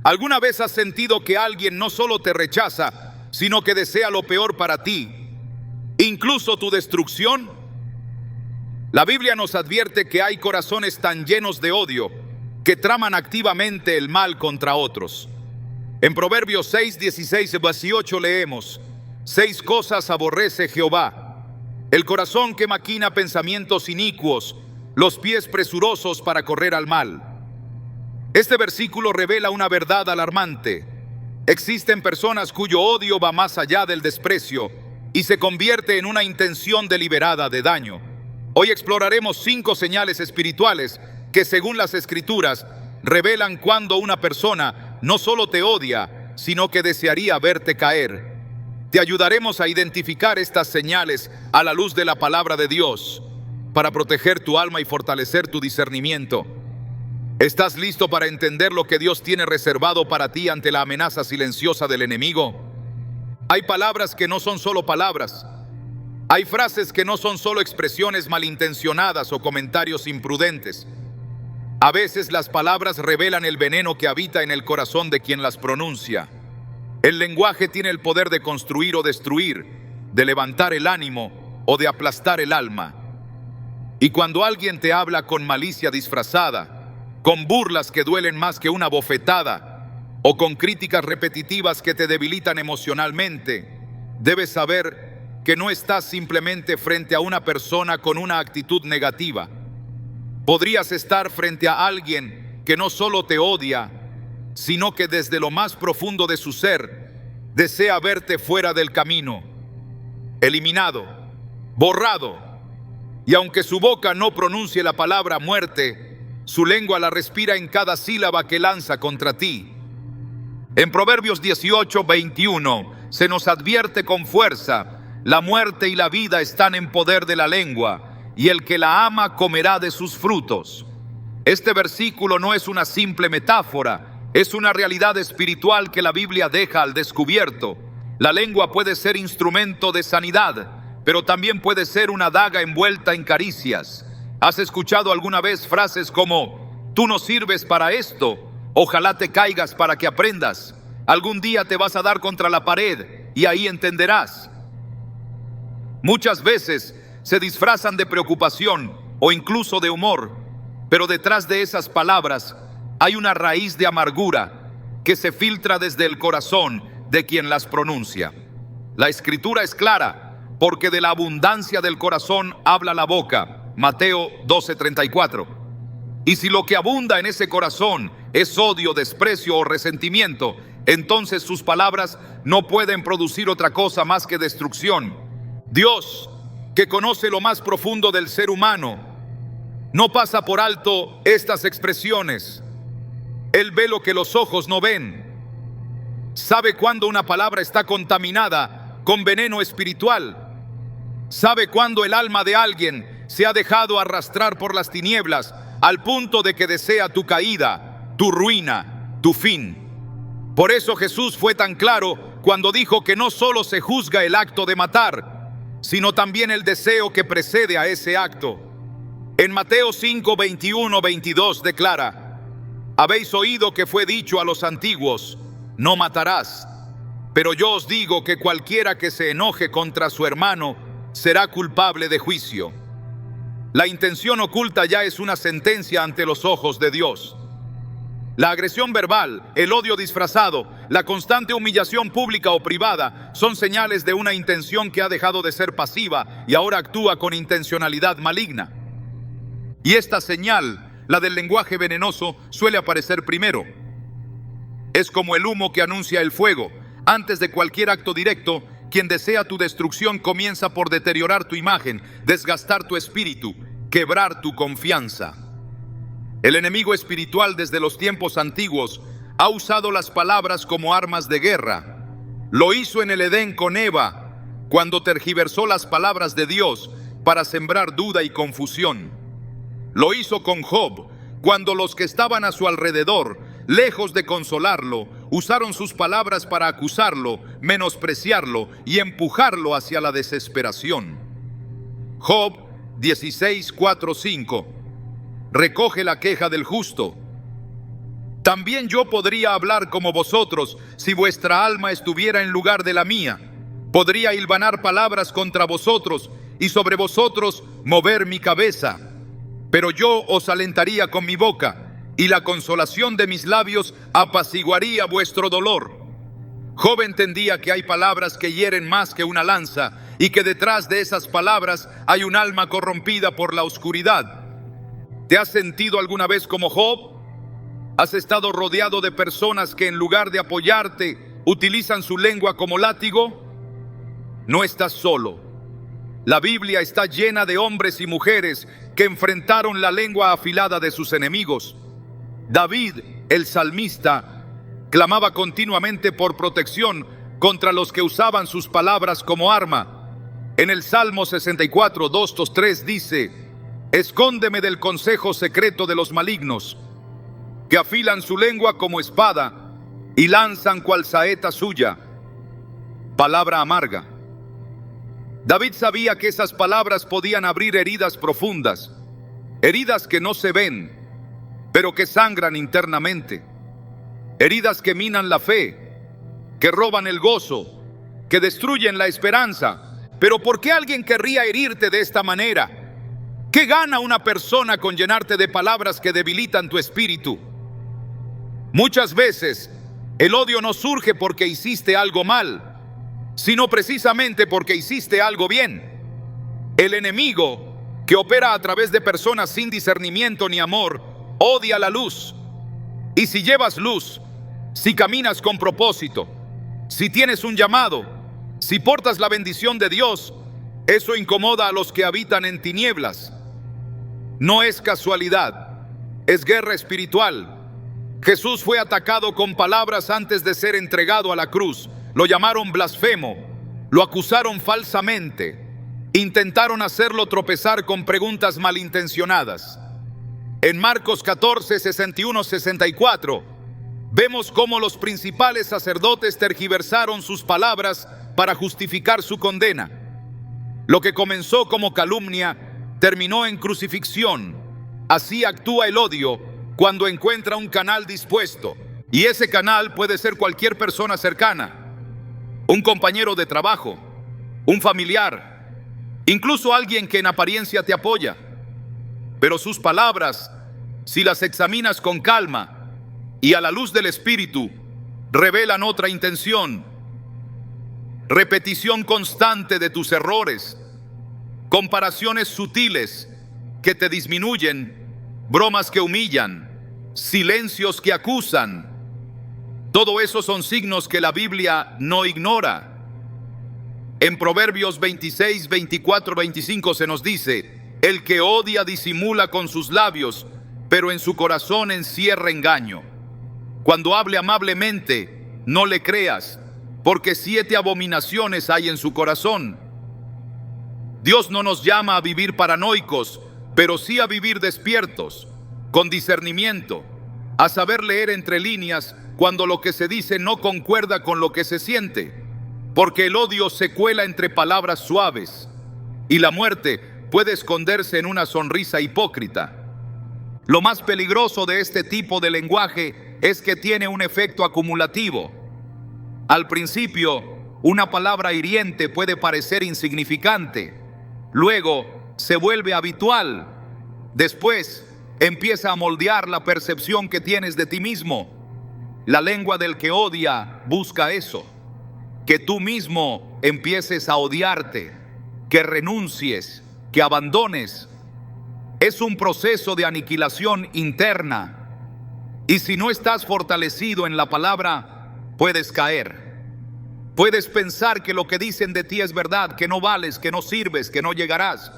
¿Alguna vez has sentido que alguien no solo te rechaza, sino que desea lo peor para ti, incluso tu destrucción? La Biblia nos advierte que hay corazones tan llenos de odio que traman activamente el mal contra otros. En Proverbios 6, 16 y 18 leemos: 6 cosas aborrece Jehová: el corazón que maquina pensamientos inicuos, los pies presurosos para correr al mal. Este versículo revela una verdad alarmante. Existen personas cuyo odio va más allá del desprecio y se convierte en una intención deliberada de daño. Hoy exploraremos 5 señales espirituales que, según las Escrituras, revelan cuando una persona no solo te odia, sino que desearía verte caer. Te ayudaremos a identificar estas señales a la luz de la palabra de Dios para proteger tu alma y fortalecer tu discernimiento. ¿Estás listo para entender lo que Dios tiene reservado para ti ante la amenaza silenciosa del enemigo? Hay palabras que no son solo palabras. Hay frases que no son solo expresiones malintencionadas o comentarios imprudentes. A veces las palabras revelan el veneno que habita en el corazón de quien las pronuncia. El lenguaje tiene el poder de construir o destruir, de levantar el ánimo o de aplastar el alma. Y cuando alguien te habla con malicia disfrazada, con burlas que duelen más que una bofetada, o con críticas repetitivas que te debilitan emocionalmente, debes saber que no estás simplemente frente a una persona con una actitud negativa. Podrías estar frente a alguien que no solo te odia, sino que desde lo más profundo de su ser desea verte fuera del camino, eliminado, borrado. Y aunque su boca no pronuncie la palabra muerte, su lengua la respira en cada sílaba que lanza contra ti. En Proverbios 18, 21 se nos advierte con fuerza: la muerte y la vida están en poder de la lengua, y el que la ama comerá de sus frutos. Este versículo no es una simple metáfora, es una realidad espiritual que la Biblia deja al descubierto. La lengua puede ser instrumento de sanidad, pero también puede ser una daga envuelta en caricias. ¿Has escuchado alguna vez frases como: tú no sirves para esto, ojalá te caigas para que aprendas, algún día te vas a dar contra la pared y ahí entenderás? Muchas veces se disfrazan de preocupación o incluso de humor, pero detrás de esas palabras hay una raíz de amargura que se filtra desde el corazón de quien las pronuncia. La Escritura es clara: porque de la abundancia del corazón habla la boca. Mateo 12:34. Y si lo que abunda en ese corazón es odio, desprecio o resentimiento, entonces sus palabras no pueden producir otra cosa más que destrucción. Dios, que conoce lo más profundo del ser humano, no pasa por alto estas expresiones. Él ve lo que los ojos no ven. Sabe cuándo una palabra está contaminada con veneno espiritual. Sabe cuándo el alma de alguien se ha dejado arrastrar por las tinieblas al punto de que desea tu caída, tu ruina, tu fin. Por eso Jesús fue tan claro cuando dijo que no solo se juzga el acto de matar, sino también el deseo que precede a ese acto. En Mateo 5, 21, 22 declara: habéis oído que fue dicho a los antiguos: no matarás. Pero yo os digo que cualquiera que se enoje contra su hermano será culpable de juicio. La intención oculta ya es una sentencia ante los ojos de Dios. La agresión verbal, el odio disfrazado, la constante humillación pública o privada son señales de una intención que ha dejado de ser pasiva y ahora actúa con intencionalidad maligna. Y esta señal, la del lenguaje venenoso, suele aparecer primero. Es como el humo que anuncia el fuego. Antes de cualquier acto directo, quien desea tu destrucción comienza por deteriorar tu imagen, desgastar tu espíritu, quebrar tu confianza. El enemigo espiritual desde los tiempos antiguos ha usado las palabras como armas de guerra. Lo hizo en el Edén con Eva, cuando tergiversó las palabras de Dios para sembrar duda y confusión. Lo hizo con Job, cuando los que estaban a su alrededor, lejos de consolarlo, usaron sus palabras para acusarlo, menospreciarlo y empujarlo hacia la desesperación. Job 16, 4, 5. Recoge la queja del justo. También yo podría hablar como vosotros si vuestra alma estuviera en lugar de la mía. Podría hilvanar palabras contra vosotros y sobre vosotros mover mi cabeza. Pero yo os alentaría con mi boca, y la consolación de mis labios apaciguaría vuestro dolor. Job entendía que hay palabras que hieren más que una lanza, y que detrás de esas palabras hay un alma corrompida por la oscuridad. ¿Te has sentido alguna vez como Job? ¿Has estado rodeado de personas que en lugar de apoyarte utilizan su lengua como látigo? No estás solo. La Biblia está llena de hombres y mujeres que enfrentaron la lengua afilada de sus enemigos. David, el salmista, clamaba continuamente por protección contra los que usaban sus palabras como arma. En el Salmo 64, 2-3 dice: escóndeme del consejo secreto de los malignos, que afilan su lengua como espada y lanzan cual saeta suya, palabra amarga. David sabía que esas palabras podían abrir heridas profundas, heridas que no se ven, pero que sangran internamente, heridas que minan la fe, que roban el gozo, que destruyen la esperanza. Pero ¿por qué alguien querría herirte de esta manera? ¿Qué gana una persona con llenarte de palabras que debilitan tu espíritu? Muchas veces el odio no surge porque hiciste algo mal, sino precisamente porque hiciste algo bien. El enemigo, que opera a través de personas sin discernimiento ni amor, odia la luz. Y si llevas luz, si caminas con propósito, si tienes un llamado, si portas la bendición de Dios, eso incomoda a los que habitan en tinieblas. No es casualidad, es guerra espiritual. Jesús fue atacado con palabras antes de ser entregado a la cruz. Lo llamaron blasfemo, lo acusaron falsamente, intentaron hacerlo tropezar con preguntas malintencionadas. En Marcos 14, 61-64, vemos cómo los principales sacerdotes tergiversaron sus palabras para justificar su condena. Lo que comenzó como calumnia terminó en crucifixión. Así actúa el odio cuando encuentra un canal dispuesto. Y ese canal puede ser cualquier persona cercana, un compañero de trabajo, un familiar, incluso alguien que en apariencia te apoya. Pero sus palabras, si las examinas con calma y a la luz del Espíritu, revelan otra intención: repetición constante de tus errores, comparaciones sutiles que te disminuyen, bromas que humillan, silencios que acusan. Todo eso son signos que la Biblia no ignora. En Proverbios 26, 24, 25 se nos dice: el que odia disimula con sus labios, pero en su corazón encierra engaño. Cuando hable amablemente, no le creas, porque 7 abominaciones hay en su corazón. Dios no nos llama a vivir paranoicos, pero sí a vivir despiertos, con discernimiento, a saber leer entre líneas cuando lo que se dice no concuerda con lo que se siente, porque el odio se cuela entre palabras suaves, y la muerte puede esconderse en una sonrisa hipócrita. Lo más peligroso de este tipo de lenguaje es que tiene un efecto acumulativo. Al principio, una palabra hiriente puede parecer insignificante, luego se vuelve habitual, después empieza a moldear la percepción que tienes de ti mismo. La lengua del que odia busca eso, que tú mismo empieces a odiarte, que renuncies, que abandones. Es un proceso de aniquilación interna, y si no estás fortalecido en la palabra, puedes caer. Puedes pensar que lo que dicen de ti es verdad, que no vales, que no sirves, que no llegarás.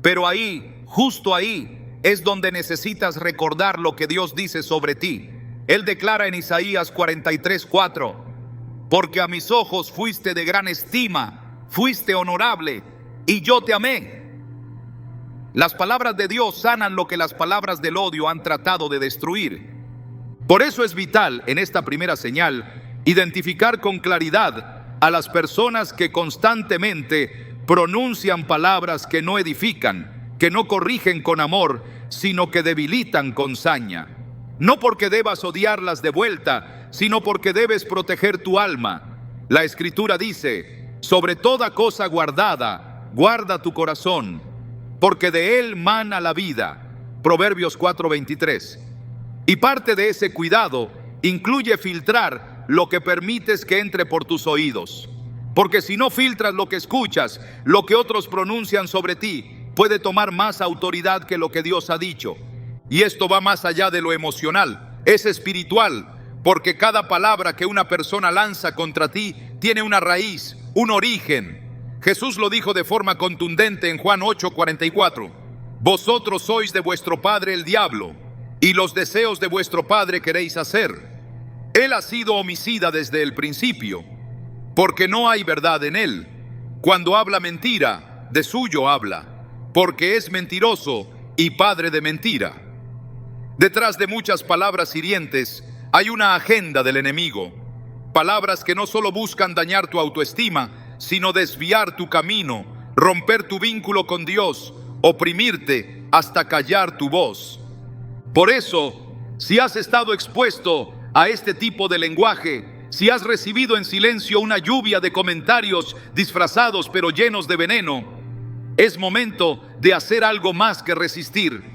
Pero ahí, justo ahí, es donde necesitas recordar lo que Dios dice sobre ti. Él declara en Isaías 43:4: porque a mis ojos fuiste de gran estima, fuiste honorable, y yo te amé. Las palabras de Dios sanan lo que las palabras del odio han tratado de destruir. Por eso es vital, en esta primera señal, identificar con claridad a las personas que constantemente pronuncian palabras que no edifican, que no corrigen con amor, sino que debilitan con saña. no porque debas odiarlas de vuelta, sino porque debes proteger tu alma. La Escritura dice: sobre toda cosa guardada, guarda tu corazón, porque de él mana la vida. Proverbios 4:23. Y parte de ese cuidado incluye filtrar lo que permites que entre por tus oídos. Porque si no filtras lo que escuchas, lo que otros pronuncian sobre ti puede tomar más autoridad que lo que Dios ha dicho. Y esto va más allá de lo emocional, es espiritual, porque cada palabra que una persona lanza contra ti tiene una raíz, un origen. Jesús lo dijo de forma contundente en Juan 8:44. Vosotros sois de vuestro padre el diablo, y los deseos de vuestro padre queréis hacer. Él ha sido homicida desde el principio, porque no hay verdad en él. Cuando habla mentira, de suyo habla, porque es mentiroso y padre de mentira. Detrás de muchas palabras hirientes hay una agenda del enemigo. Palabras que no solo buscan dañar tu autoestima, sino desviar tu camino, romper tu vínculo con Dios, oprimirte hasta callar tu voz. Por eso, si has estado expuesto a este tipo de lenguaje, si has recibido en silencio una lluvia de comentarios disfrazados pero llenos de veneno, es momento de hacer algo más que resistir.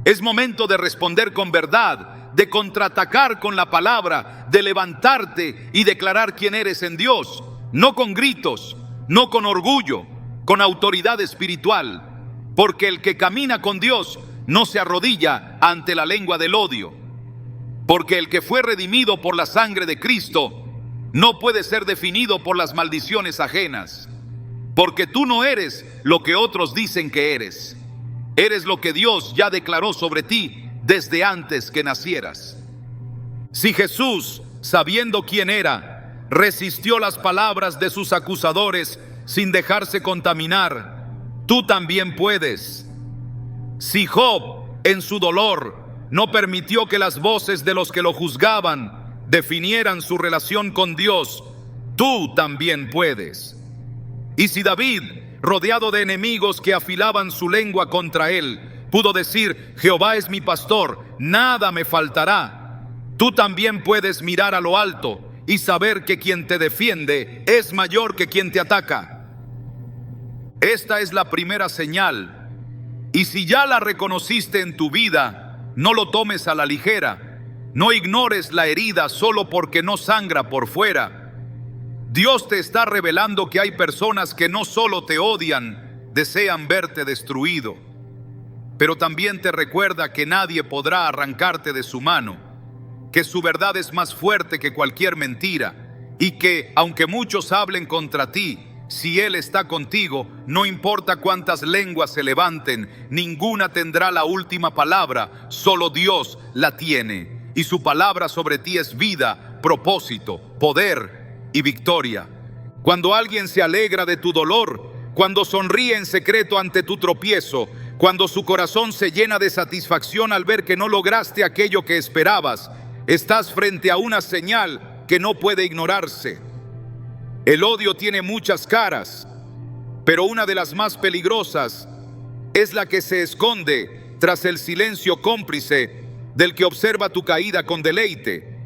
Es momento de responder con verdad, de contraatacar con la palabra, de levantarte y declarar quién eres en Dios, no con gritos, no con orgullo, con autoridad espiritual, porque el que camina con Dios no se arrodilla ante la lengua del odio, porque el que fue redimido por la sangre de Cristo no puede ser definido por las maldiciones ajenas, porque tú no eres lo que otros dicen que eres. Eres lo que Dios ya declaró sobre ti desde antes que nacieras. Si Jesús, sabiendo quién era, resistió las palabras de sus acusadores sin dejarse contaminar, tú también puedes. Si Job, en su dolor, no permitió que las voces de los que lo juzgaban definieran su relación con Dios, tú también puedes. Y si David, rodeado de enemigos que afilaban su lengua contra él, pudo decir: Jehová es mi pastor, nada me faltará, tú también puedes mirar a lo alto y saber que quien te defiende es mayor que quien te ataca. Esta es la primera señal, y si ya la reconociste en tu vida, no lo tomes a la ligera. No ignores la herida solo porque no sangra por fuera. Dios te está revelando que hay personas que no solo te odian, desean verte destruido, pero también te recuerda que nadie podrá arrancarte de su mano, que su verdad es más fuerte que cualquier mentira, y que, aunque muchos hablen contra ti, si Él está contigo, no importa cuántas lenguas se levanten, ninguna tendrá la última palabra, solo Dios la tiene, y su palabra sobre ti es vida, propósito, poder y victoria. Cuando alguien se alegra de tu dolor, cuando sonríe en secreto ante tu tropiezo, cuando su corazón se llena de satisfacción al ver que no lograste aquello que esperabas, estás frente a una señal que no puede ignorarse. El odio tiene muchas caras, pero una de las más peligrosas es la que se esconde tras el silencio cómplice del que observa tu caída con deleite.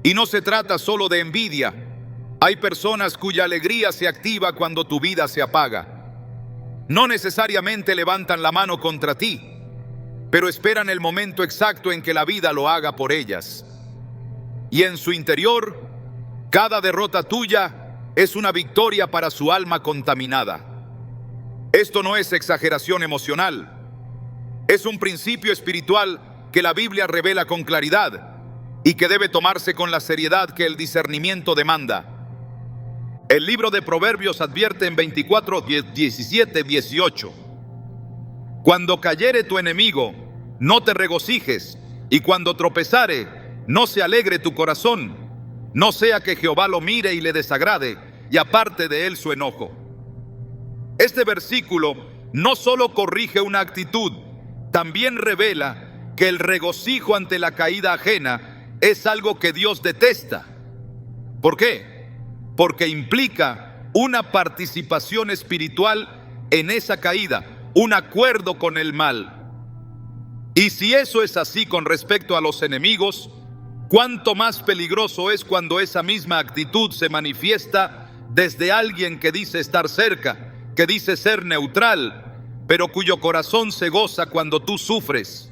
Y no se trata solo de envidia. Hay personas cuya alegría se activa cuando tu vida se apaga. No necesariamente levantan la mano contra ti, pero esperan el momento exacto en que la vida lo haga por ellas. Y en su interior, cada derrota tuya es una victoria para su alma contaminada. Esto no es exageración emocional. Es un principio espiritual que la Biblia revela con claridad y que debe tomarse con la seriedad que el discernimiento demanda. El libro de Proverbios advierte en 24, 17, 18. Cuando cayere tu enemigo, no te regocijes, y cuando tropezare, no se alegre tu corazón, no sea que Jehová lo mire y le desagrade, y aparte de él su enojo. Este versículo no solo corrige una actitud, también revela que el regocijo ante la caída ajena es algo que Dios detesta. ¿Por qué? Porque implica una participación espiritual en esa caída, un acuerdo con el mal. Y si eso es así con respecto a los enemigos, cuánto más peligroso es cuando esa misma actitud se manifiesta desde alguien que dice estar cerca, que dice ser neutral, pero cuyo corazón se goza cuando tú sufres.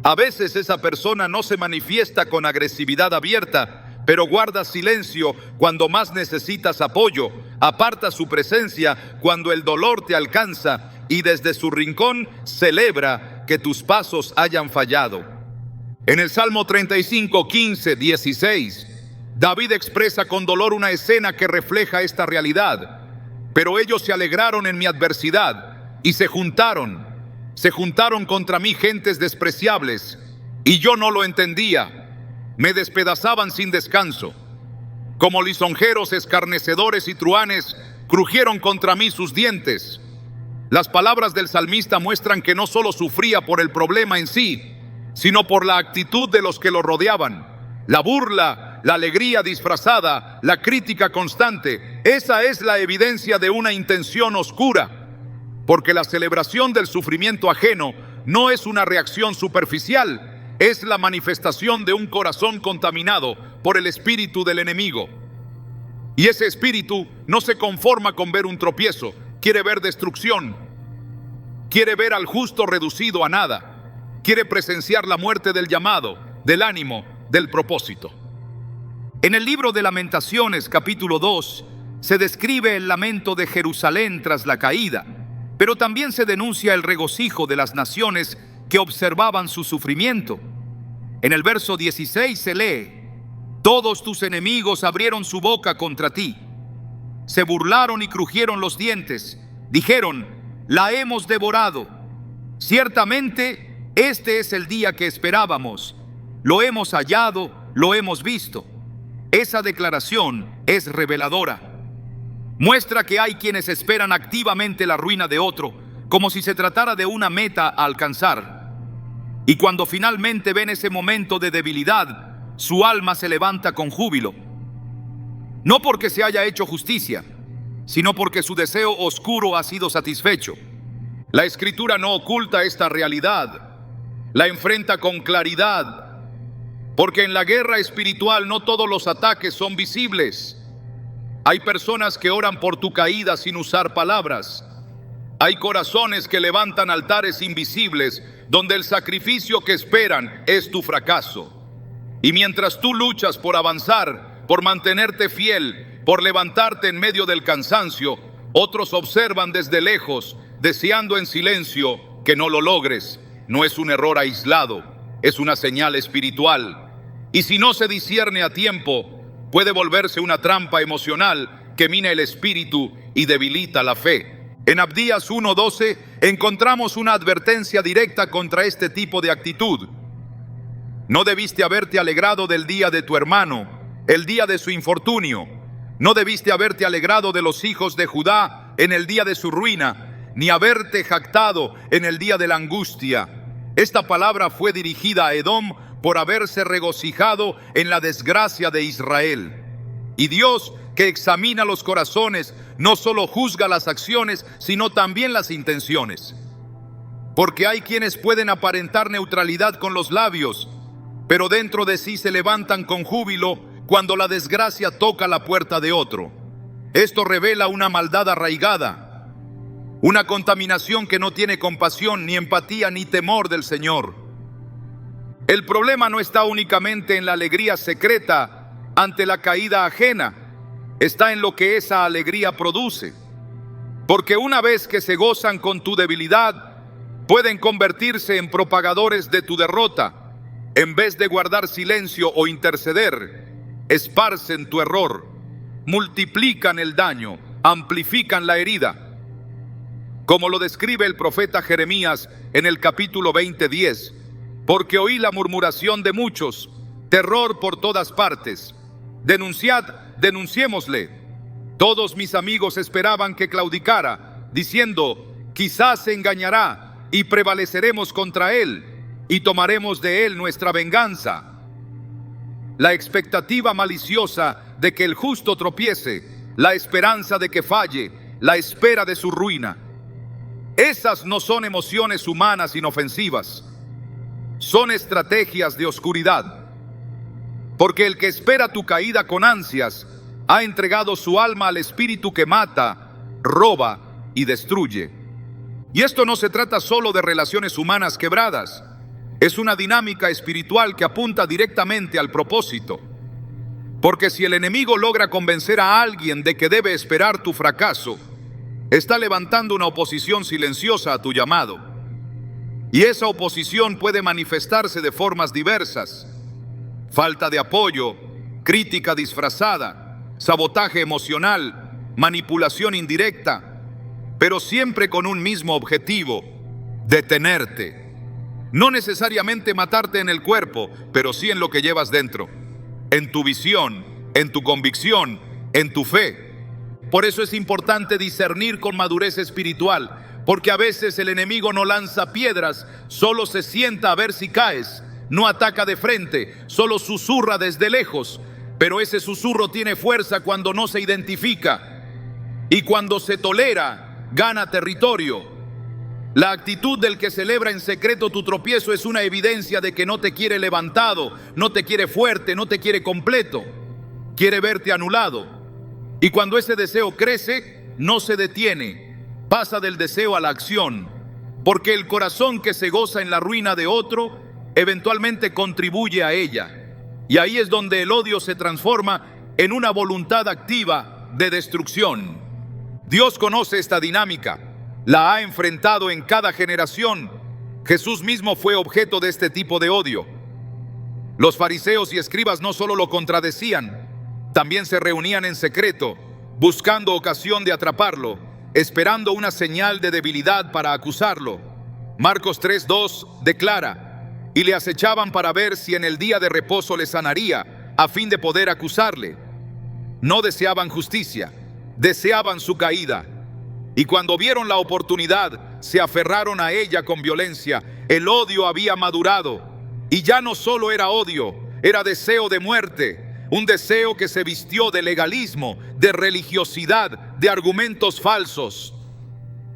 A veces esa persona no se manifiesta con agresividad abierta, pero guarda silencio cuando más necesitas apoyo, aparta su presencia cuando el dolor te alcanza y desde su rincón celebra que tus pasos hayan fallado. En el Salmo 35, 15, 16, David expresa con dolor una escena que refleja esta realidad. Pero ellos se alegraron en mi adversidad y se juntaron contra mí gentes despreciables, y yo no lo entendía. Me despedazaban sin descanso. Como lisonjeros, escarnecedores y truhanes, crujieron contra mí sus dientes. Las palabras del salmista muestran que no solo sufría por el problema en sí, sino por la actitud de los que lo rodeaban. La burla, la alegría disfrazada, la crítica constante, esa es la evidencia de una intención oscura, porque la celebración del sufrimiento ajeno no es una reacción superficial, es la manifestación de un corazón contaminado por el espíritu del enemigo. Y ese espíritu no se conforma con ver un tropiezo, quiere ver destrucción, quiere ver al justo reducido a nada, quiere presenciar la muerte del llamado, del ánimo, del propósito. En el libro de Lamentaciones, capítulo 2, se describe el lamento de Jerusalén tras la caída, pero también se denuncia el regocijo de las naciones que observaban su sufrimiento. En el verso 16 se lee: todos tus enemigos abrieron su boca contra ti, se burlaron y crujieron los dientes, dijeron: la hemos devorado. Ciertamente este es el día que esperábamos, lo hemos hallado, lo hemos visto. Esa declaración es reveladora. Muestra que hay quienes esperan activamente la ruina de otro, como si se tratara de una meta a alcanzar. Y cuando finalmente ven ese momento de debilidad, su alma se levanta con júbilo. No porque se haya hecho justicia, sino porque su deseo oscuro ha sido satisfecho. La Escritura no oculta esta realidad, la enfrenta con claridad, porque en la guerra espiritual no todos los ataques son visibles. Hay personas que oran por tu caída sin usar palabras. Hay corazones que levantan altares invisibles donde el sacrificio que esperan es tu fracaso. Y mientras tú luchas por avanzar, por mantenerte fiel, por levantarte en medio del cansancio, otros observan desde lejos, deseando en silencio que no lo logres. No es un error aislado, es una señal espiritual. Y si no se discierne a tiempo, puede volverse una trampa emocional que mina el espíritu y debilita la fe. En Abdías 1:12 encontramos una advertencia directa contra este tipo de actitud. No debiste haberte alegrado del día de tu hermano, el día de su infortunio. No debiste haberte alegrado de los hijos de Judá en el día de su ruina, ni haberte jactado en el día de la angustia. Esta palabra fue dirigida a Edom por haberse regocijado en la desgracia de Israel. Y Dios, que examina los corazones, no solo juzga las acciones, sino también las intenciones. Porque hay quienes pueden aparentar neutralidad con los labios, pero dentro de sí se levantan con júbilo cuando la desgracia toca la puerta de otro. Esto revela una maldad arraigada, una contaminación que no tiene compasión, ni empatía, ni temor del Señor. El problema no está únicamente en la alegría secreta ante la caída ajena, está en lo que esa alegría produce. Porque una vez que se gozan con tu debilidad, pueden convertirse en propagadores de tu derrota. En vez de guardar silencio o interceder, esparcen tu error, multiplican el daño, amplifican la herida. Como lo describe el profeta Jeremías en el capítulo 20:10, porque oí la murmuración de muchos, terror por todas partes. Denunciad, denunciémosle. Todos mis amigos esperaban que claudicara, diciendo: quizás se engañará y prevaleceremos contra él, y tomaremos de él nuestra venganza. La expectativa maliciosa de que el justo tropiece, la esperanza de que falle, la espera de su ruina. Esas no son emociones humanas inofensivas. son estrategias de oscuridad. Porque el que espera tu caída con ansias ha entregado su alma al espíritu que mata, roba y destruye. Y esto no se trata solo de relaciones humanas quebradas. Es una dinámica espiritual que apunta directamente al propósito. Porque si el enemigo logra convencer a alguien de que debe esperar tu fracaso, está levantando una oposición silenciosa a tu llamado. Y esa oposición puede manifestarse de formas diversas: falta de apoyo, crítica disfrazada, sabotaje emocional, manipulación indirecta, pero siempre con un mismo objetivo: detenerte. No necesariamente matarte en el cuerpo, pero sí en lo que llevas dentro, en tu visión, en tu convicción, en tu fe. Por eso es importante discernir con madurez espiritual, porque a veces el enemigo no lanza piedras, solo se sienta a ver si caes, no ataca de frente, solo susurra desde lejos, pero ese susurro tiene fuerza cuando no se identifica, y cuando se tolera, gana territorio. La actitud del que celebra en secreto tu tropiezo es una evidencia de que no te quiere levantado, no te quiere fuerte, no te quiere completo, quiere verte anulado. Y cuando ese deseo crece, no se detiene, pasa del deseo a la acción, porque el corazón que se goza en la ruina de otro, eventualmente contribuye a ella. Y ahí es donde el odio se transforma en una voluntad activa de destrucción. Dios conoce esta dinámica, la ha enfrentado en cada generación. Jesús mismo fue objeto de este tipo de odio. Los fariseos y escribas no solo lo contradecían, también se reunían en secreto, buscando ocasión de atraparlo, esperando una señal de debilidad para acusarlo. Marcos 3:2 declara: y le acechaban para ver si en el día de reposo le sanaría, a fin de poder acusarle. No deseaban justicia, deseaban su caída. Y cuando vieron la oportunidad, se aferraron a ella con violencia. El odio había madurado, y ya no solo era odio, era deseo de muerte. Un deseo que se vistió de legalismo, de religiosidad, de argumentos falsos.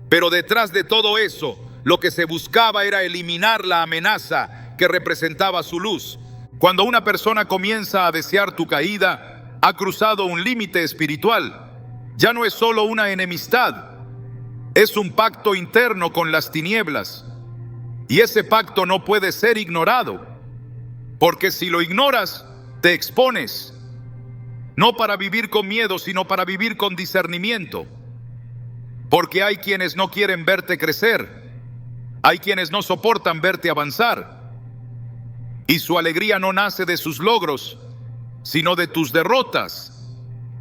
Pero detrás de todo eso, lo que se buscaba era eliminar la amenaza que representaba su luz. Cuando una persona comienza a desear tu caída, ha cruzado un límite espiritual. Ya no es solo una enemistad, es un pacto interno con las tinieblas. Y ese pacto no puede ser ignorado, porque si lo ignoras, te expones, no para vivir con miedo, sino para vivir con discernimiento. Porque hay quienes no quieren verte crecer, hay quienes no soportan verte avanzar, y su alegría no nace de sus logros, sino de tus derrotas.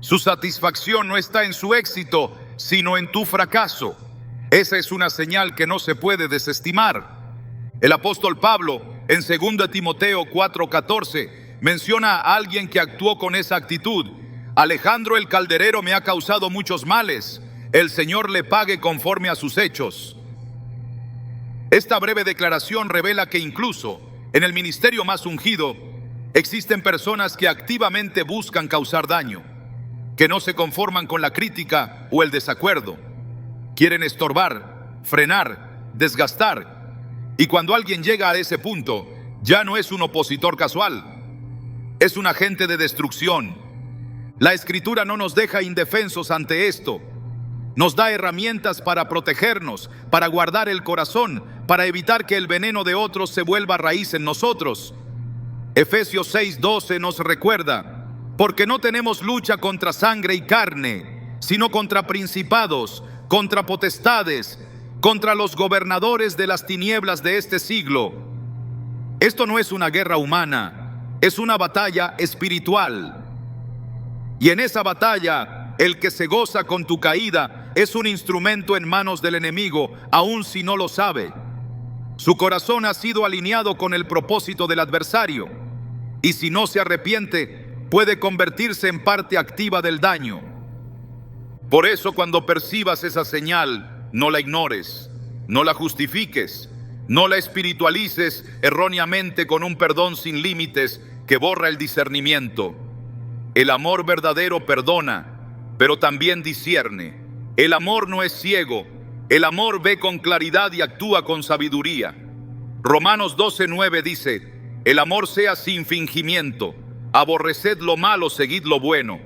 Su satisfacción no está en su éxito, sino en tu fracaso. Esa es una señal que no se puede desestimar. El apóstol Pablo, en 2 Timoteo 4:14, menciona a alguien que actuó con esa actitud: Alejandro el calderero me ha causado muchos males, el Señor le pague conforme a sus hechos. Esta breve declaración revela que incluso en el ministerio más ungido existen personas que activamente buscan causar daño, que no se conforman con la crítica o el desacuerdo, quieren estorbar, frenar, desgastar. Y cuando alguien llega a ese punto, ya no es un opositor casual, es un agente de destrucción. La Escritura no nos deja indefensos ante esto. Nos da herramientas para protegernos, para guardar el corazón, para evitar que el veneno de otros se vuelva raíz en nosotros. Efesios 6:12 nos recuerda: porque no tenemos lucha contra sangre y carne, sino contra principados, contra potestades, contra los gobernadores de las tinieblas de este siglo. Esto no es una guerra humana, es una batalla espiritual. Y en esa batalla, el que se goza con tu caída es un instrumento en manos del enemigo, aun si no lo sabe. Su corazón ha sido alineado con el propósito del adversario, y si no se arrepiente, puede convertirse en parte activa del daño. Por eso, cuando percibas esa señal, no la ignores, no la justifiques, no la espiritualices erróneamente con un perdón sin límites que borra el discernimiento. El amor verdadero perdona, pero también discierne. El amor no es ciego, el amor ve con claridad y actúa con sabiduría. Romanos 12:9 dice: el amor sea sin fingimiento, aborreced lo malo, seguid lo bueno.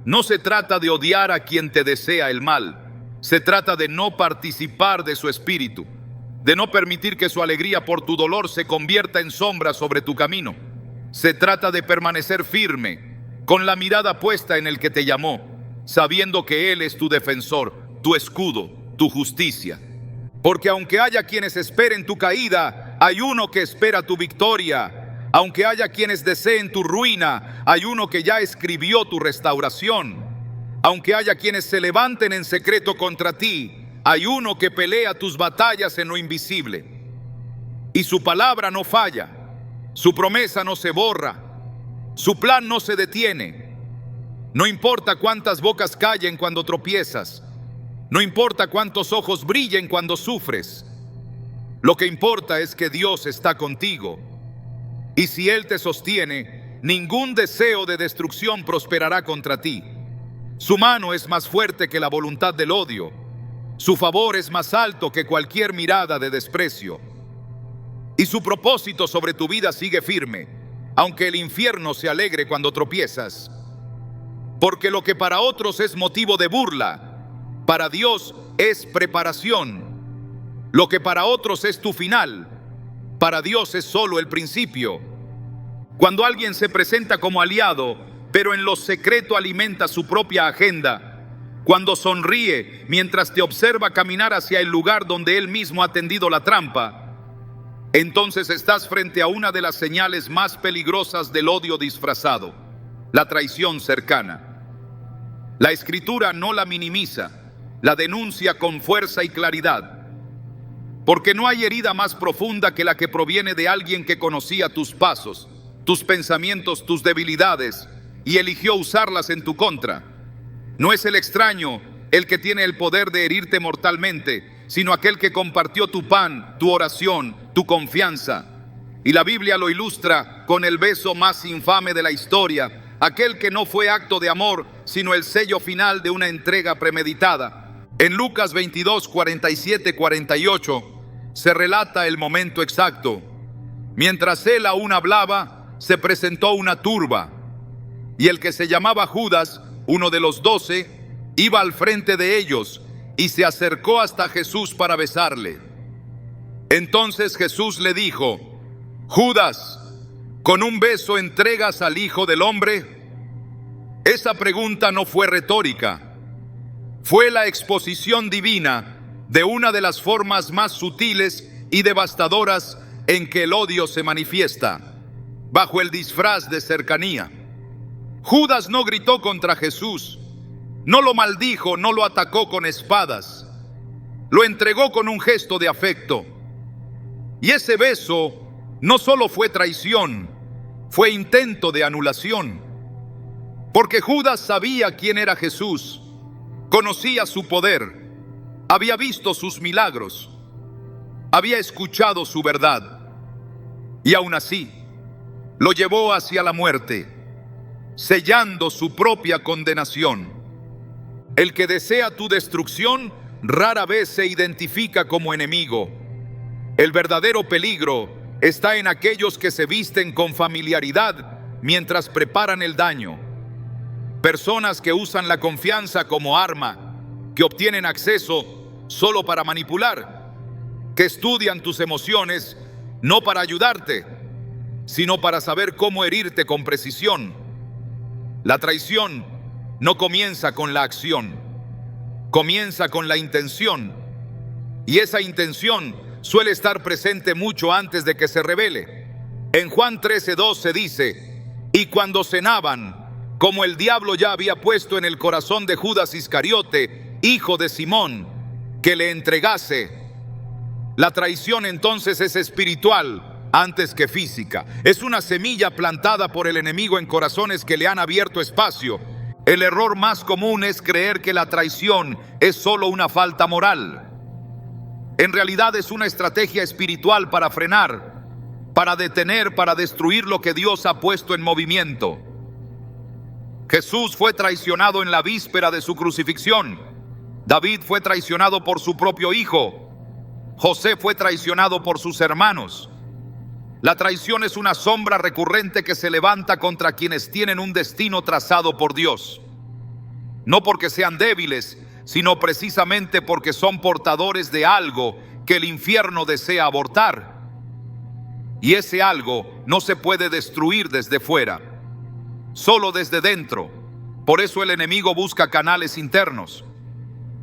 No se trata de odiar a quien te desea el mal, se trata de no participar de su espíritu, de no permitir que su alegría por tu dolor se convierta en sombra sobre tu camino. Se trata de permanecer firme, con la mirada puesta en el que te llamó, sabiendo que Él es tu defensor, tu escudo, tu justicia. Porque aunque haya quienes esperen tu caída, hay uno que espera tu victoria. Aunque haya quienes deseen tu ruina, hay uno que ya escribió tu restauración. Aunque haya quienes se levanten en secreto contra ti, hay uno que pelea tus batallas en lo invisible. Y su palabra no falla, su promesa no se borra, su plan no se detiene. No importa cuántas bocas callen cuando tropiezas, no importa cuántos ojos brillen cuando sufres. Lo que importa es que Dios está contigo. Y si Él te sostiene, ningún deseo de destrucción prosperará contra ti. Su mano es más fuerte que la voluntad del odio. Su favor es más alto que cualquier mirada de desprecio. Y su propósito sobre tu vida sigue firme, aunque el infierno se alegre cuando tropiezas. Porque lo que para otros es motivo de burla, para Dios es preparación. Lo que para otros es tu final, para Dios es solo el principio. Cuando alguien se presenta como aliado, pero en lo secreto alimenta su propia agenda, cuando sonríe mientras te observa caminar hacia el lugar donde él mismo ha tendido la trampa, entonces estás frente a una de las señales más peligrosas del odio disfrazado, la traición cercana. La Escritura no la minimiza, la denuncia con fuerza y claridad. Porque no hay herida más profunda que la que proviene de alguien que conocía tus pasos, tus pensamientos, tus debilidades, y eligió usarlas en tu contra. No es el extraño el que tiene el poder de herirte mortalmente, sino aquel que compartió tu pan, tu oración, tu confianza. Y la Biblia lo ilustra con el beso más infame de la historia, aquel que no fue acto de amor, sino el sello final de una entrega premeditada. En Lucas 22, 47, 48, se relata el momento exacto. Mientras él aún hablaba, se presentó una turba, y el que se llamaba Judas, uno de los 12, iba al frente de ellos, y se acercó hasta Jesús para besarle. Entonces Jesús le dijo: Judas, ¿con un beso entregas al Hijo del Hombre? Esa pregunta no fue retórica, fue la exposición divina de una de las formas más sutiles y devastadoras en que el odio se manifiesta, bajo el disfraz de cercanía. Judas no gritó contra Jesús, no lo maldijo, no lo atacó con espadas, lo entregó con un gesto de afecto. Y ese beso no solo fue traición, fue intento de anulación, porque Judas sabía quién era Jesús, conocía su poder, había visto sus milagros, había escuchado su verdad, y aún así lo llevó hacia la muerte, sellando su propia condenación. El que desea tu destrucción rara vez se identifica como enemigo. El verdadero peligro está en aquellos que se visten con familiaridad mientras preparan el daño. Personas que usan la confianza como arma, que obtienen acceso solo para manipular, que estudian tus emociones no para ayudarte, sino para saber cómo herirte con precisión. La traición no comienza con la acción, comienza con la intención, y esa intención suele estar presente mucho antes de que se revele. En Juan 13:12 dice: y cuando cenaban, como el diablo ya había puesto en el corazón de Judas Iscariote, hijo de Simón, que le entregase. La traición entonces es espiritual antes que física. Es una semilla plantada por el enemigo en corazones que le han abierto espacio. El error más común es creer que la traición es solo una falta moral. En realidad es una estrategia espiritual para frenar, para detener, para destruir lo que Dios ha puesto en movimiento. Jesús fue traicionado en la víspera de su crucifixión. David fue traicionado por su propio hijo. José fue traicionado por sus hermanos. La traición es una sombra recurrente que se levanta contra quienes tienen un destino trazado por Dios. No porque sean débiles, sino precisamente porque son portadores de algo que el infierno desea abortar. Y ese algo no se puede destruir desde fuera, solo desde dentro. Por eso el enemigo busca canales internos,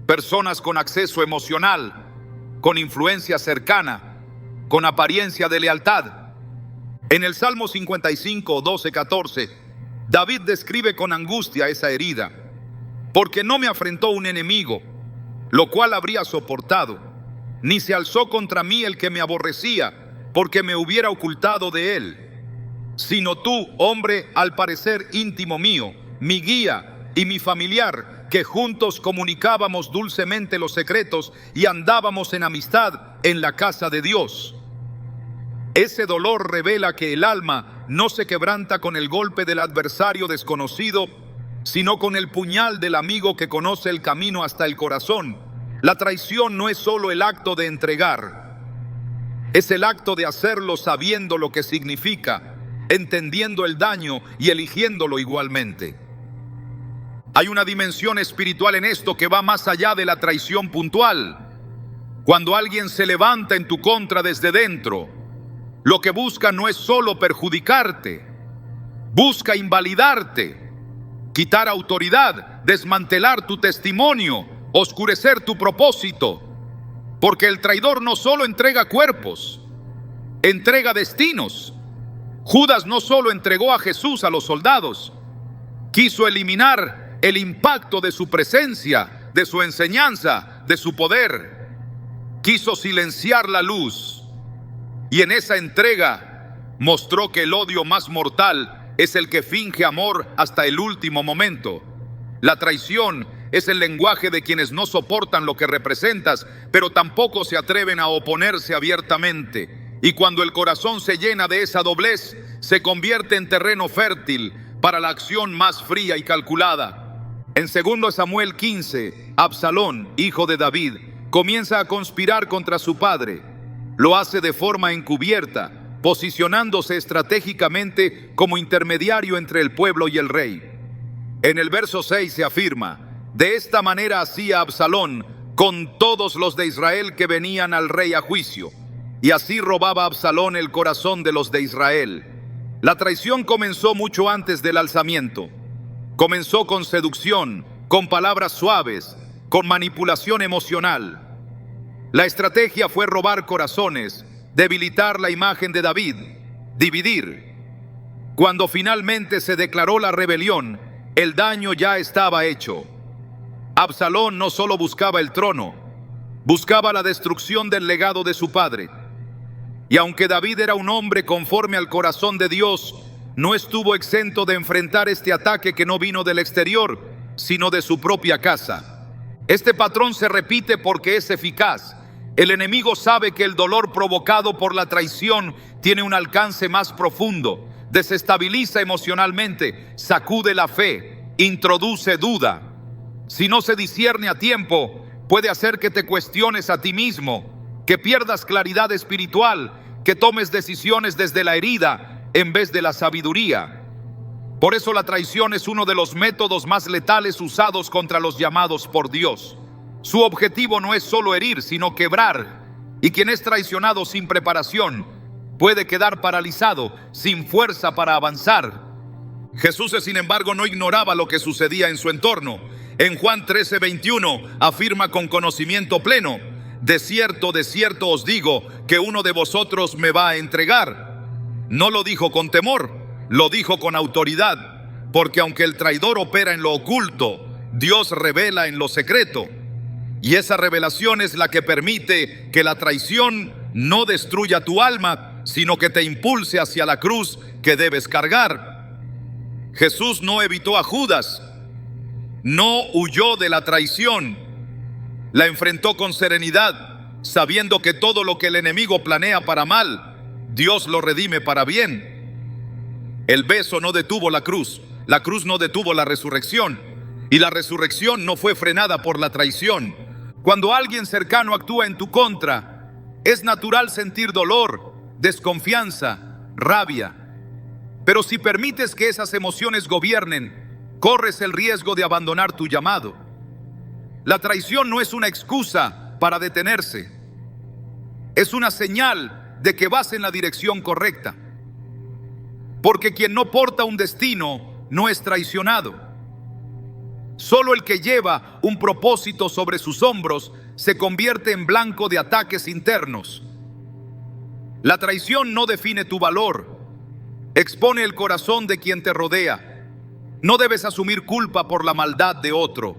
personas con acceso emocional, con influencia cercana, con apariencia de lealtad. En el Salmo 55, 12, 14, David describe con angustia esa herida. Porque no me afrentó un enemigo, lo cual habría soportado, ni se alzó contra mí el que me aborrecía, porque me hubiera ocultado de él. Sino tú, hombre al parecer íntimo mío, mi guía y mi familiar, que juntos comunicábamos dulcemente los secretos y andábamos en amistad en la casa de Dios. Ese dolor revela que el alma no se quebranta con el golpe del adversario desconocido, sino con el puñal del amigo que conoce el camino hasta el corazón. La traición no es solo el acto de entregar, es el acto de hacerlo sabiendo lo que significa, entendiendo el daño y eligiéndolo igualmente. Hay una dimensión espiritual en esto que va más allá de la traición puntual. Cuando alguien se levanta en tu contra desde dentro, lo que busca no es solo perjudicarte, busca invalidarte, quitar autoridad, desmantelar tu testimonio, oscurecer tu propósito. Porque el traidor no solo entrega cuerpos, entrega destinos. Judas no solo entregó a Jesús a los soldados, quiso eliminar el impacto de su presencia, de su enseñanza, de su poder. Quiso silenciar la luz. Y en esa entrega mostró que el odio más mortal es el que finge amor hasta el último momento. La traición es el lenguaje de quienes no soportan lo que representas, pero tampoco se atreven a oponerse abiertamente. Y cuando el corazón se llena de esa doblez, se convierte en terreno fértil para la acción más fría y calculada. En 2 Samuel 15, Absalón, hijo de David, comienza a conspirar contra su padre. Lo hace de forma encubierta, posicionándose estratégicamente como intermediario entre el pueblo y el rey. En el verso 6 se afirma: de esta manera hacía Absalón con todos los de Israel que venían al rey a juicio, y así robaba Absalón el corazón de los de Israel. La traición comenzó mucho antes del alzamiento. Comenzó con seducción, con palabras suaves, con manipulación emocional. La estrategia fue robar corazones, debilitar la imagen de David, dividir. Cuando finalmente se declaró la rebelión, el daño ya estaba hecho. Absalón no solo buscaba el trono, buscaba la destrucción del legado de su padre. Y aunque David era un hombre conforme al corazón de Dios, no estuvo exento de enfrentar este ataque que no vino del exterior, sino de su propia casa. Este patrón se repite porque es eficaz. El enemigo sabe que el dolor provocado por la traición tiene un alcance más profundo, desestabiliza emocionalmente, sacude la fe, introduce duda. Si no se discierne a tiempo, puede hacer que te cuestiones a ti mismo, que pierdas claridad espiritual, que tomes decisiones desde la herida en vez de la sabiduría. Por eso la traición es uno de los métodos más letales usados contra los llamados por Dios. Su objetivo no es solo herir, sino quebrar. Y quien es traicionado sin preparación puede quedar paralizado, sin fuerza para avanzar. Jesús, sin embargo, no ignoraba lo que sucedía en su entorno. En Juan 13:21 afirma con conocimiento pleno: de cierto os digo que uno de vosotros me va a entregar. No lo dijo con temor, lo dijo con autoridad, porque aunque el traidor opera en lo oculto, Dios revela en lo secreto. Y esa revelación es la que permite que la traición no destruya tu alma, sino que te impulse hacia la cruz que debes cargar. Jesús no evitó a Judas, no huyó de la traición, la enfrentó con serenidad, sabiendo que todo lo que el enemigo planea para mal, Dios lo redime para bien. El beso no detuvo la cruz no detuvo la resurrección, y la resurrección no fue frenada por la traición. Cuando alguien cercano actúa en tu contra, es natural sentir dolor, desconfianza, rabia. Pero si permites que esas emociones gobiernen, corres el riesgo de abandonar tu llamado. La traición no es una excusa para detenerse. Es una señal de que vas en la dirección correcta. Porque quien no porta un destino no es traicionado. Solo el que lleva un propósito sobre sus hombros se convierte en blanco de ataques internos. La traición no define tu valor, expone el corazón de quien te rodea. No debes asumir culpa por la maldad de otro.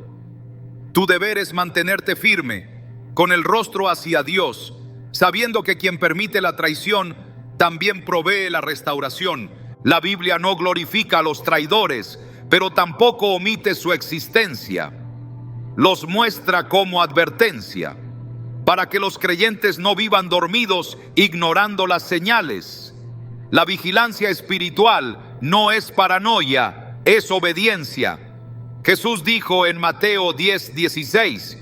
Tu deber es mantenerte firme, con el rostro hacia Dios, sabiendo que quien permite la traición también provee la restauración. La Biblia no glorifica a los traidores, pero tampoco omite su existencia. Los muestra como advertencia, para que los creyentes no vivan dormidos ignorando las señales. La vigilancia espiritual no es paranoia, es obediencia. Jesús dijo en Mateo 10:16,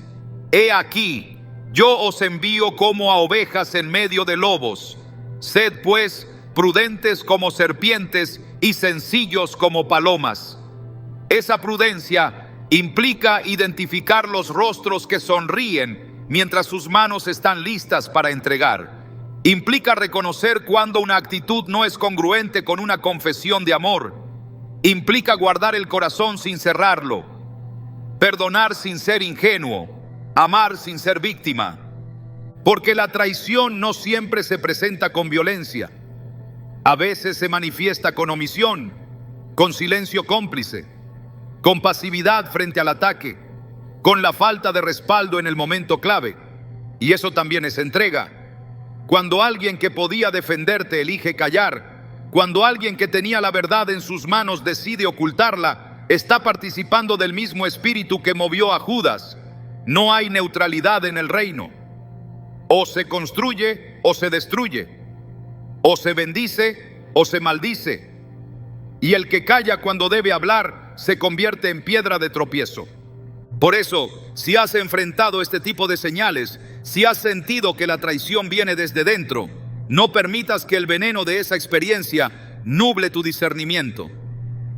«He aquí, yo os envío como a ovejas en medio de lobos. Sed pues prudentes como serpientes y sencillos como palomas». Esa prudencia implica identificar los rostros que sonríen mientras sus manos están listas para entregar. Implica reconocer cuando una actitud no es congruente con una confesión de amor. Implica guardar el corazón sin cerrarlo, perdonar sin ser ingenuo, amar sin ser víctima. Porque la traición no siempre se presenta con violencia. A veces se manifiesta con omisión, con silencio cómplice, con pasividad frente al ataque, con la falta de respaldo en el momento clave. Y eso también es entrega. Cuando alguien que podía defenderte elige callar, cuando alguien que tenía la verdad en sus manos decide ocultarla, está participando del mismo espíritu que movió a Judas. No hay neutralidad en el reino. O se construye o se destruye, o se bendice o se maldice. Y el que calla cuando debe hablar se convierte en piedra de tropiezo. Por eso, si has enfrentado este tipo de señales, si has sentido que la traición viene desde dentro, no permitas que el veneno de esa experiencia nuble tu discernimiento.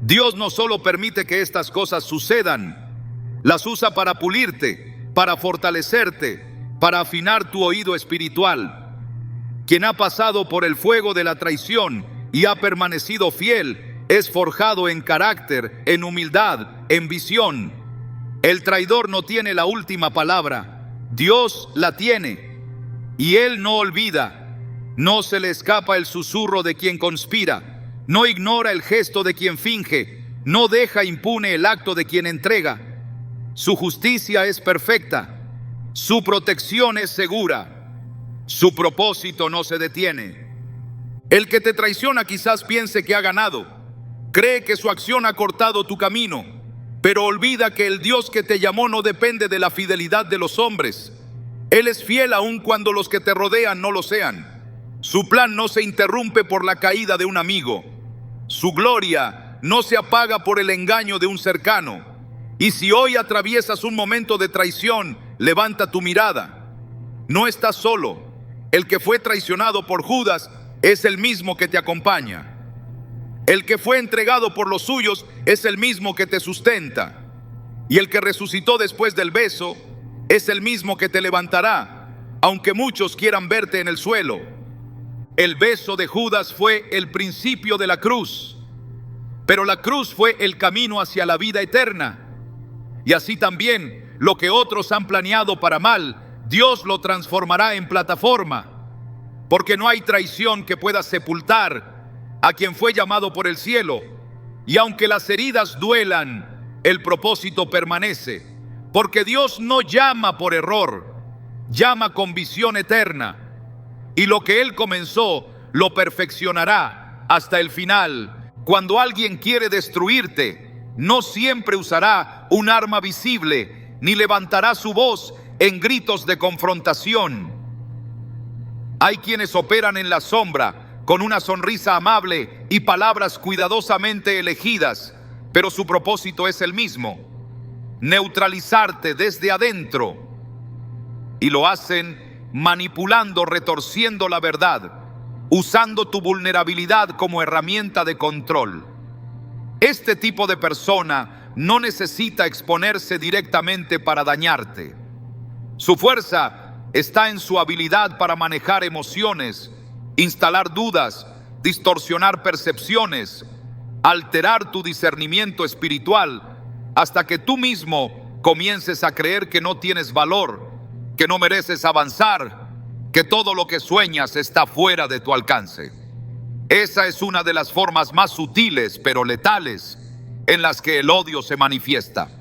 Dios no solo permite que estas cosas sucedan, las usa para pulirte, para fortalecerte, para afinar tu oído espiritual. Quien ha pasado por el fuego de la traición y ha permanecido fiel, es forjado en carácter, en humildad, en visión. El traidor no tiene la última palabra, Dios la tiene, y Él no olvida. No se le escapa el susurro de quien conspira, no ignora el gesto de quien finge, no deja impune el acto de quien entrega. Su justicia es perfecta, su protección es segura, su propósito no se detiene. El que te traiciona quizás piense que ha ganado, cree que su acción ha cortado tu camino, pero olvida que el Dios que te llamó no depende de la fidelidad de los hombres. Él es fiel aun cuando los que te rodean no lo sean. Su plan no se interrumpe por la caída de un amigo. Su gloria no se apaga por el engaño de un cercano. Y si hoy atraviesas un momento de traición, levanta tu mirada. No estás solo. El que fue traicionado por Judas es el mismo que te acompaña. El que fue entregado por los suyos es el mismo que te sustenta. Y el que resucitó después del beso es el mismo que te levantará, aunque muchos quieran verte en el suelo. El beso de Judas fue el principio de la cruz, pero la cruz fue el camino hacia la vida eterna. Y así también, lo que otros han planeado para mal, Dios lo transformará en plataforma, porque no hay traición que pueda sepultar a quien fue llamado por el cielo. Y aunque las heridas duelan, el propósito permanece, porque Dios no llama por error, llama con visión eterna. Y lo que Él comenzó, lo perfeccionará hasta el final. Cuando alguien quiere destruirte, no siempre usará un arma visible, ni levantará su voz en gritos de confrontación. Hay quienes operan en la sombra, con una sonrisa amable y palabras cuidadosamente elegidas, pero su propósito es el mismo: neutralizarte desde adentro. Y lo hacen manipulando, retorciendo la verdad, usando tu vulnerabilidad como herramienta de control. Este tipo de persona no necesita exponerse directamente para dañarte. Su fuerza está en su habilidad para manejar emociones, instalar dudas, distorsionar percepciones, alterar tu discernimiento espiritual, hasta que tú mismo comiences a creer que no tienes valor, que no mereces avanzar, que todo lo que sueñas está fuera de tu alcance. Esa es una de las formas más sutiles pero letales en las que el odio se manifiesta,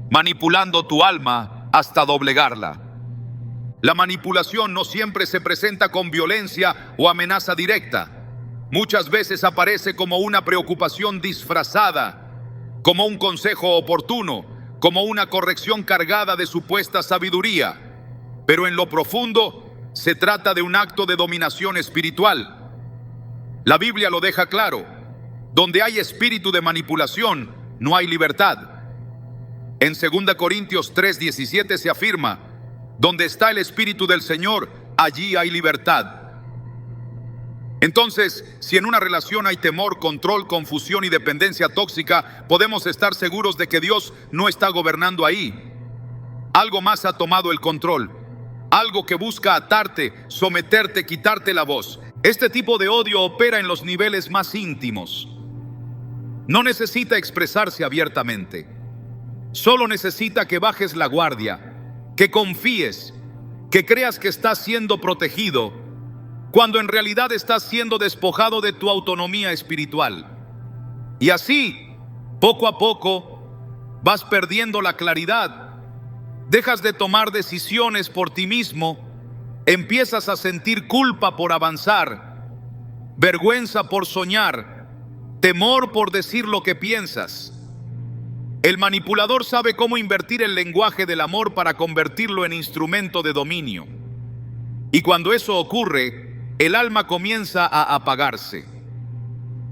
manipulando tu alma hasta doblegarla. La manipulación no siempre se presenta con violencia o amenaza directa. Muchas veces aparece como una preocupación disfrazada, como un consejo oportuno, como una corrección cargada de supuesta sabiduría. Pero en lo profundo se trata de un acto de dominación espiritual. La Biblia lo deja claro: donde hay espíritu de manipulación, no hay libertad. En 2 Corintios 3:17 se afirma: donde está el Espíritu del Señor, allí hay libertad. Entonces, si en una relación hay temor, control, confusión y dependencia tóxica, podemos estar seguros de que Dios no está gobernando ahí. Algo más ha tomado el control. Algo que busca atarte, someterte, quitarte la voz. Este tipo de odio opera en los niveles más íntimos. No necesita expresarse abiertamente. Solo necesita que bajes la guardia, que confíes, que creas que estás siendo protegido, cuando en realidad estás siendo despojado de tu autonomía espiritual. Y así, poco a poco, vas perdiendo la claridad. Dejas de tomar decisiones por ti mismo, empiezas a sentir culpa por avanzar, vergüenza por soñar, temor por decir lo que piensas. El manipulador sabe cómo invertir el lenguaje del amor para convertirlo en instrumento de dominio. Y cuando eso ocurre, el alma comienza a apagarse,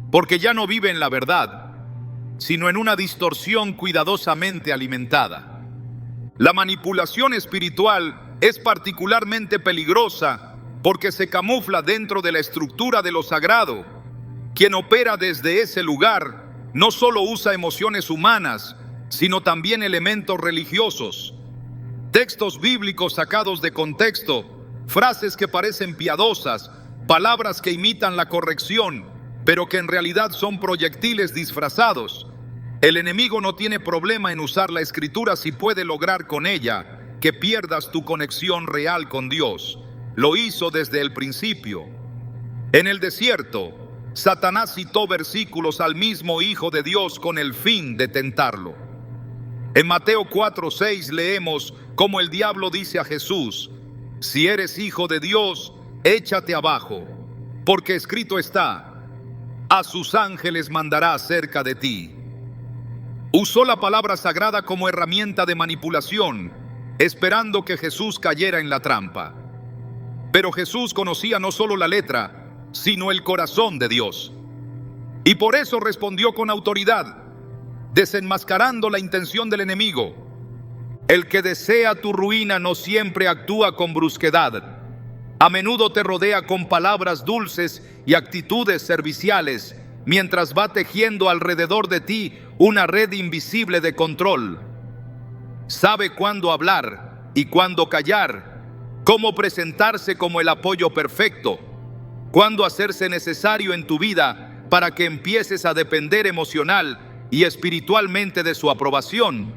porque ya no vive en la verdad, sino en una distorsión cuidadosamente alimentada. La manipulación espiritual es particularmente peligrosa porque se camufla dentro de la estructura de lo sagrado. Quien opera desde ese lugar no solo usa emociones humanas, sino también elementos religiosos, textos bíblicos sacados de contexto, frases que parecen piadosas, palabras que imitan la corrección, pero que en realidad son proyectiles disfrazados. El enemigo no tiene problema en usar la escritura si puede lograr con ella que pierdas tu conexión real con Dios. Lo hizo desde el principio. En el desierto, Satanás citó versículos al mismo Hijo de Dios con el fin de tentarlo. En Mateo 4:6 leemos cómo el diablo dice a Jesús: si eres hijo de Dios, échate abajo, porque escrito está: a sus ángeles mandará acerca de ti. Usó la palabra sagrada como herramienta de manipulación, esperando que Jesús cayera en la trampa. Pero Jesús conocía no solo la letra, sino el corazón de Dios. Y por eso respondió con autoridad, desenmascarando la intención del enemigo. El que desea tu ruina no siempre actúa con brusquedad. A menudo te rodea con palabras dulces y actitudes serviciales, mientras va tejiendo alrededor de ti una red invisible de control. Sabe cuándo hablar y cuándo callar, cómo presentarse como el apoyo perfecto, cuándo hacerse necesario en tu vida para que empieces a depender emocional y espiritualmente de su aprobación.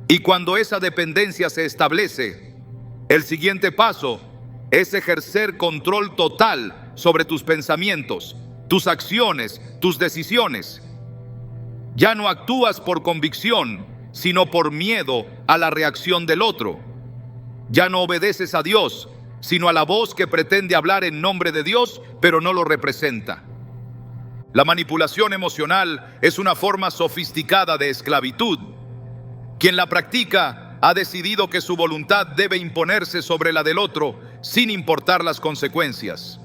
Y cuando esa dependencia se establece, el siguiente paso es ejercer control total sobre tus pensamientos, tus acciones, tus decisiones. Ya no actúas por convicción, sino por miedo a la reacción del otro. Ya no obedeces a Dios, sino a la voz que pretende hablar en nombre de Dios, pero no lo representa. La manipulación emocional es una forma sofisticada de esclavitud. Quien la practica ha decidido que su voluntad debe imponerse sobre la del otro, sin importar las consecuencias.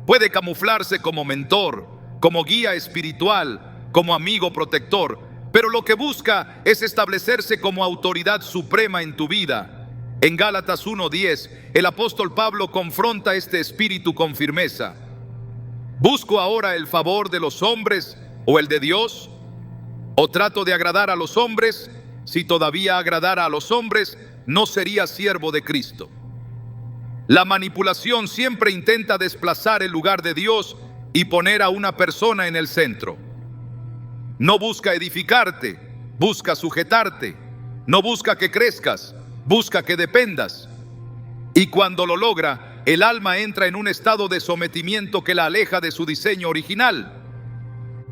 Puede camuflarse como mentor, como guía espiritual, como amigo protector, pero lo que busca es establecerse como autoridad suprema en tu vida. En Gálatas 1:10, el apóstol Pablo confronta este espíritu con firmeza. ¿Busco ahora el favor de los hombres o el de Dios? ¿O trato de agradar a los hombres? Si todavía agradara a los hombres, no sería siervo de Cristo. La manipulación siempre intenta desplazar el lugar de Dios y poner a una persona en el centro. No busca edificarte, busca sujetarte. No busca que crezcas, busca que dependas. Y cuando lo logra, el alma entra en un estado de sometimiento que la aleja de su diseño original.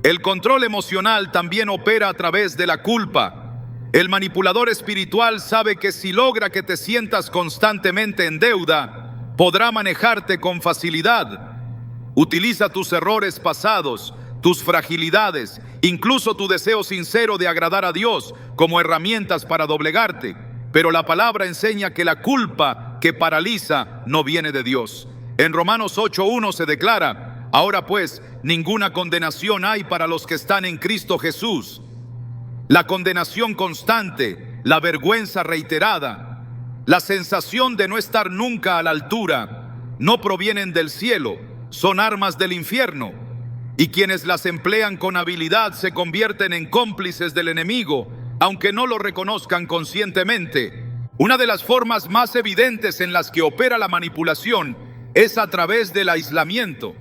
El control emocional también opera a través de la culpa. El manipulador espiritual sabe que si logra que te sientas constantemente en deuda, podrá manejarte con facilidad. Utiliza tus errores pasados, tus fragilidades, incluso tu deseo sincero de agradar a Dios como herramientas para doblegarte. Pero la palabra enseña que la culpa que paraliza no viene de Dios. En Romanos 8:1 se declara: ahora pues, ninguna condenación hay para los que están en Cristo Jesús. La condenación constante, la vergüenza reiterada, la sensación de no estar nunca a la altura, no provienen del cielo, son armas del infierno. Y quienes las emplean con habilidad se convierten en cómplices del enemigo, aunque no lo reconozcan conscientemente. Una de las formas más evidentes en las que opera la manipulación es a través del aislamiento.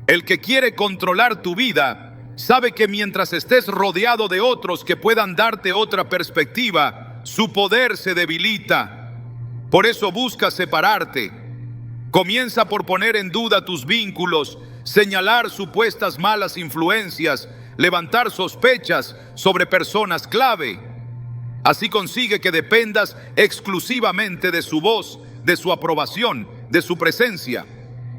El que quiere controlar tu vida sabe que mientras estés rodeado de otros que puedan darte otra perspectiva, su poder se debilita. Por eso busca separarte. Comienza por poner en duda tus vínculos, señalar supuestas malas influencias, levantar sospechas sobre personas clave. Así consigue que dependas exclusivamente de su voz, de su aprobación, de su presencia.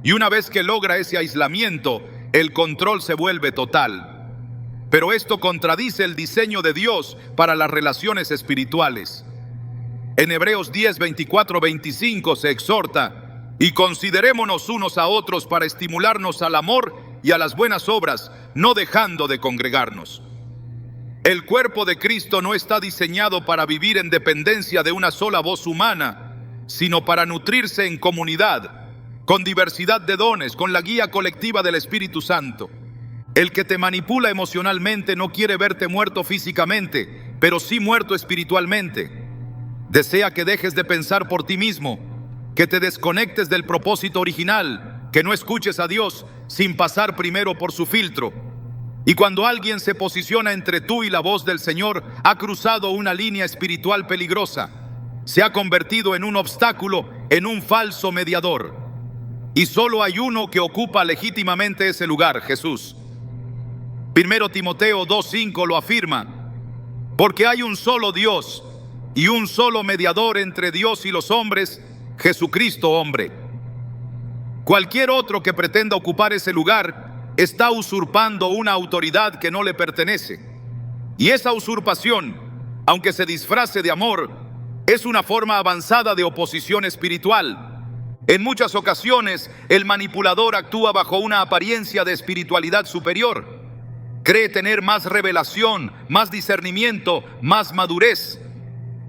Y una vez que logra ese aislamiento, el control se vuelve total. Pero esto contradice el diseño de Dios para las relaciones espirituales. En Hebreos 10:24-25 se exhorta: y considerémonos unos a otros para estimularnos al amor y a las buenas obras, no dejando de congregarnos. El cuerpo de Cristo no está diseñado para vivir en dependencia de una sola voz humana, sino para nutrirse en comunidad, con diversidad de dones, con la guía colectiva del Espíritu Santo. El que te manipula emocionalmente no quiere verte muerto físicamente, pero sí muerto espiritualmente. Desea que dejes de pensar por ti mismo, que te desconectes del propósito original, que no escuches a Dios sin pasar primero por su filtro. Y cuando alguien se posiciona entre tú y la voz del Señor, ha cruzado una línea espiritual peligrosa. Se ha convertido en un obstáculo, en un falso mediador. Y solo hay uno que ocupa legítimamente ese lugar: Jesús. 1 Timoteo 2:5 lo afirma: porque hay un solo Dios y un solo mediador entre Dios y los hombres, Jesucristo hombre. Cualquier otro que pretenda ocupar ese lugar está usurpando una autoridad que no le pertenece. Y esa usurpación, aunque se disfrace de amor, es una forma avanzada de oposición espiritual. En muchas ocasiones, el manipulador actúa bajo una apariencia de espiritualidad superior. Cree tener más revelación, más discernimiento, más madurez.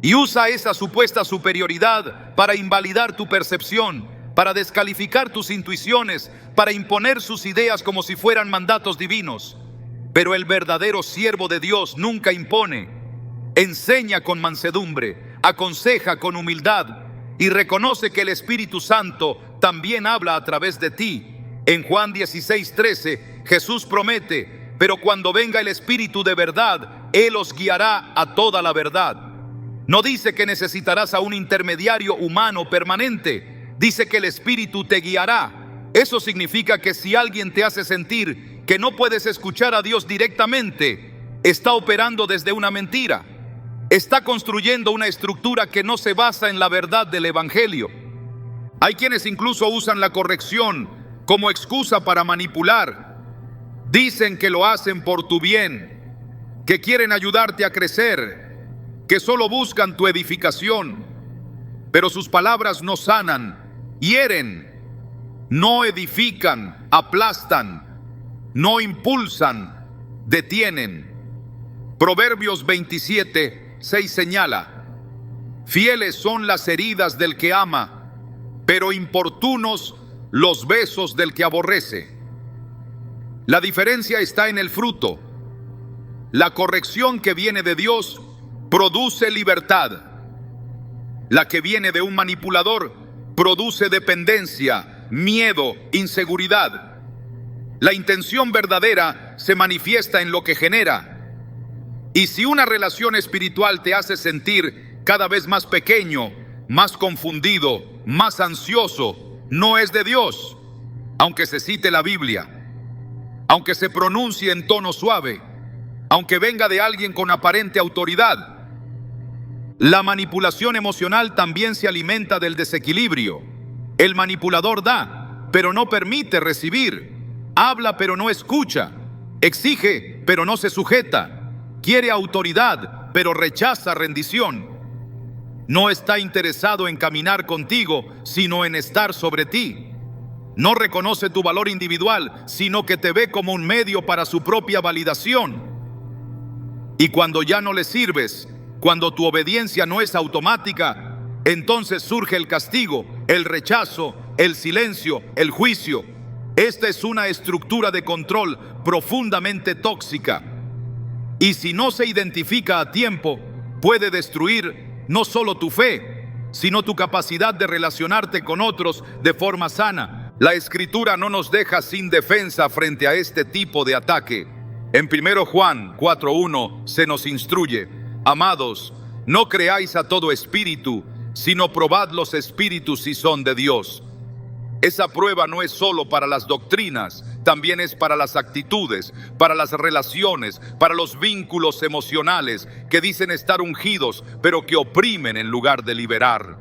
Y usa esa supuesta superioridad para invalidar tu percepción, para descalificar tus intuiciones, para imponer sus ideas como si fueran mandatos divinos. Pero el verdadero siervo de Dios nunca impone. Enseña con mansedumbre, aconseja con humildad y reconoce que el Espíritu Santo también habla a través de ti. En Juan 16:13, Jesús promete: pero cuando venga el Espíritu de verdad, Él os guiará a toda la verdad. No dice que necesitarás a un intermediario humano permanente. Dice que el Espíritu te guiará. Eso significa que si alguien te hace sentir que no puedes escuchar a Dios directamente, está operando desde una mentira. Está construyendo una estructura que no se basa en la verdad del Evangelio. Hay quienes incluso usan la corrección como excusa para manipular. Dicen que lo hacen por tu bien, que quieren ayudarte a crecer, que solo buscan tu edificación. Pero sus palabras no sanan, hieren, no edifican, aplastan, no impulsan, detienen. Proverbios 27:6 señala: Fieles son las heridas del que ama, pero importunos los besos del que aborrece. La diferencia está en el fruto. La corrección que viene de Dios produce libertad. La que viene de un manipulador produce dependencia, miedo, inseguridad. La intención verdadera se manifiesta en lo que genera. Y si una relación espiritual te hace sentir cada vez más pequeño, más confundido, más ansioso, no es de Dios, aunque se cite la Biblia, aunque se pronuncie en tono suave, aunque venga de alguien con aparente autoridad. La manipulación emocional también se alimenta del desequilibrio. El manipulador da, pero no permite recibir. Habla, pero no escucha. Exige, pero no se sujeta. Quiere autoridad, pero rechaza rendición. No está interesado en caminar contigo, sino en estar sobre ti. No reconoce tu valor individual, sino que te ve como un medio para su propia validación. Y cuando ya no le sirves, cuando tu obediencia no es automática, entonces surge el castigo, el rechazo, el silencio, el juicio. Esta es una estructura de control profundamente tóxica. Y si no se identifica a tiempo, puede destruir no solo tu fe, sino tu capacidad de relacionarte con otros de forma sana. La Escritura no nos deja sin defensa frente a este tipo de ataque. En 1 Juan 4:1 se nos instruye: amados, no creáis a todo espíritu, sino probad los espíritus si son de Dios. Esa prueba no es solo para las doctrinas, también es para las actitudes, para las relaciones, para los vínculos emocionales que dicen estar ungidos, pero que oprimen en lugar de liberar.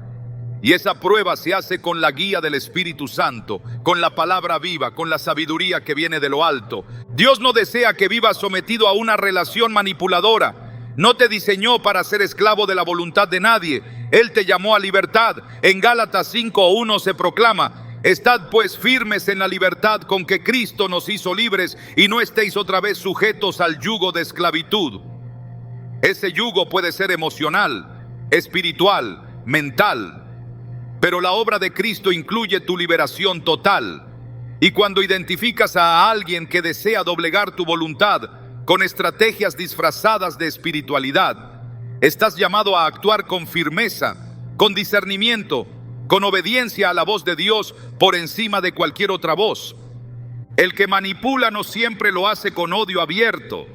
Y esa prueba se hace con la guía del Espíritu Santo, con la palabra viva, con la sabiduría que viene de lo alto. Dios no desea que vivas sometido a una relación manipuladora. No te diseñó para ser esclavo de la voluntad de nadie. Él te llamó a libertad. En Gálatas 5:1 se proclama: estad pues firmes en la libertad con que Cristo nos hizo libres, y no estéis otra vez sujetos al yugo de esclavitud. Ese yugo puede ser emocional, espiritual, mental, pero la obra de Cristo incluye tu liberación total. Y cuando identificas a alguien que desea doblegar tu voluntad con estrategias disfrazadas de espiritualidad, estás llamado a actuar con firmeza, con discernimiento, con obediencia a la voz de Dios por encima de cualquier otra voz. El que manipula no siempre lo hace con odio abierto,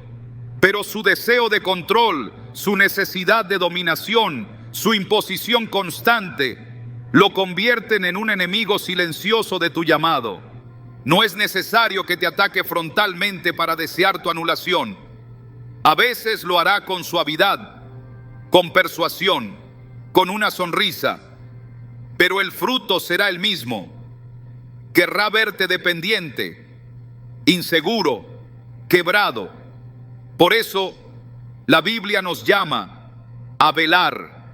pero su deseo de control, su necesidad de dominación, su imposición constante, lo convierten en un enemigo silencioso de tu llamado. No es necesario que te ataque frontalmente para desear tu anulación. A veces lo hará con suavidad, con persuasión, con una sonrisa, pero el fruto será el mismo. Querrá verte dependiente, inseguro, quebrado. Por eso la Biblia nos llama a velar,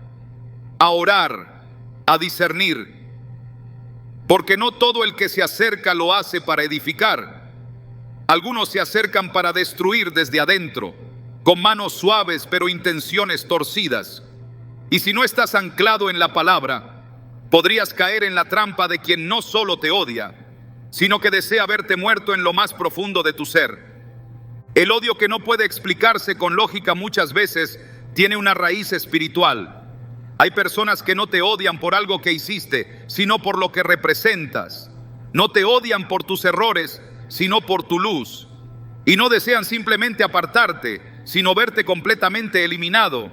a orar, a discernir, porque no todo el que se acerca lo hace para edificar. Algunos se acercan para destruir desde adentro, con manos suaves pero intenciones torcidas. Y si no estás anclado en la palabra, podrías caer en la trampa de quien no solo te odia, sino que desea verte muerto en lo más profundo de tu ser. El odio, que no puede explicarse con lógica muchas veces, tiene una raíz espiritual. Hay personas que no te odian por algo que hiciste, sino por lo que representas. No te odian por tus errores, sino por tu luz. Y no desean simplemente apartarte, sino verte completamente eliminado.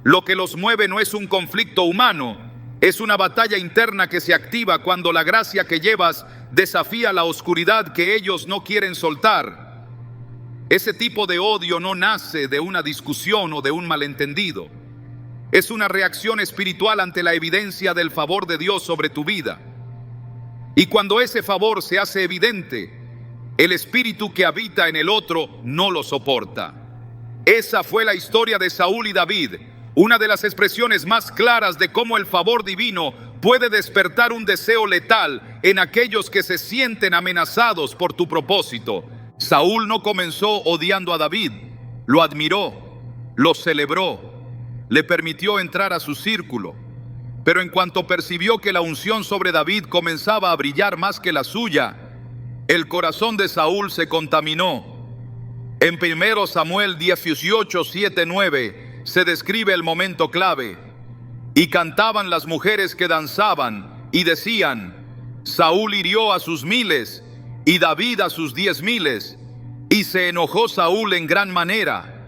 Lo que los mueve no es un conflicto humano, es una batalla interna que se activa cuando la gracia que llevas desafía la oscuridad que ellos no quieren soltar. Ese tipo de odio no nace de una discusión o de un malentendido. Es una reacción espiritual ante la evidencia del favor de Dios sobre tu vida. Y cuando ese favor se hace evidente, el espíritu que habita en el otro no lo soporta. Esa fue la historia de Saúl y David, una de las expresiones más claras de cómo el favor divino puede despertar un deseo letal en aquellos que se sienten amenazados por tu propósito. Saúl no comenzó odiando a David, lo admiró, lo celebró, le permitió entrar a su círculo. Pero en cuanto percibió que la unción sobre David comenzaba a brillar más que la suya, el corazón de Saúl se contaminó. En 1 Samuel 18, 7, 9 se describe el momento clave. Y cantaban las mujeres que danzaban y decían: Saúl hirió a sus 1000 y David a sus 10,000. Y se enojó Saúl en gran manera.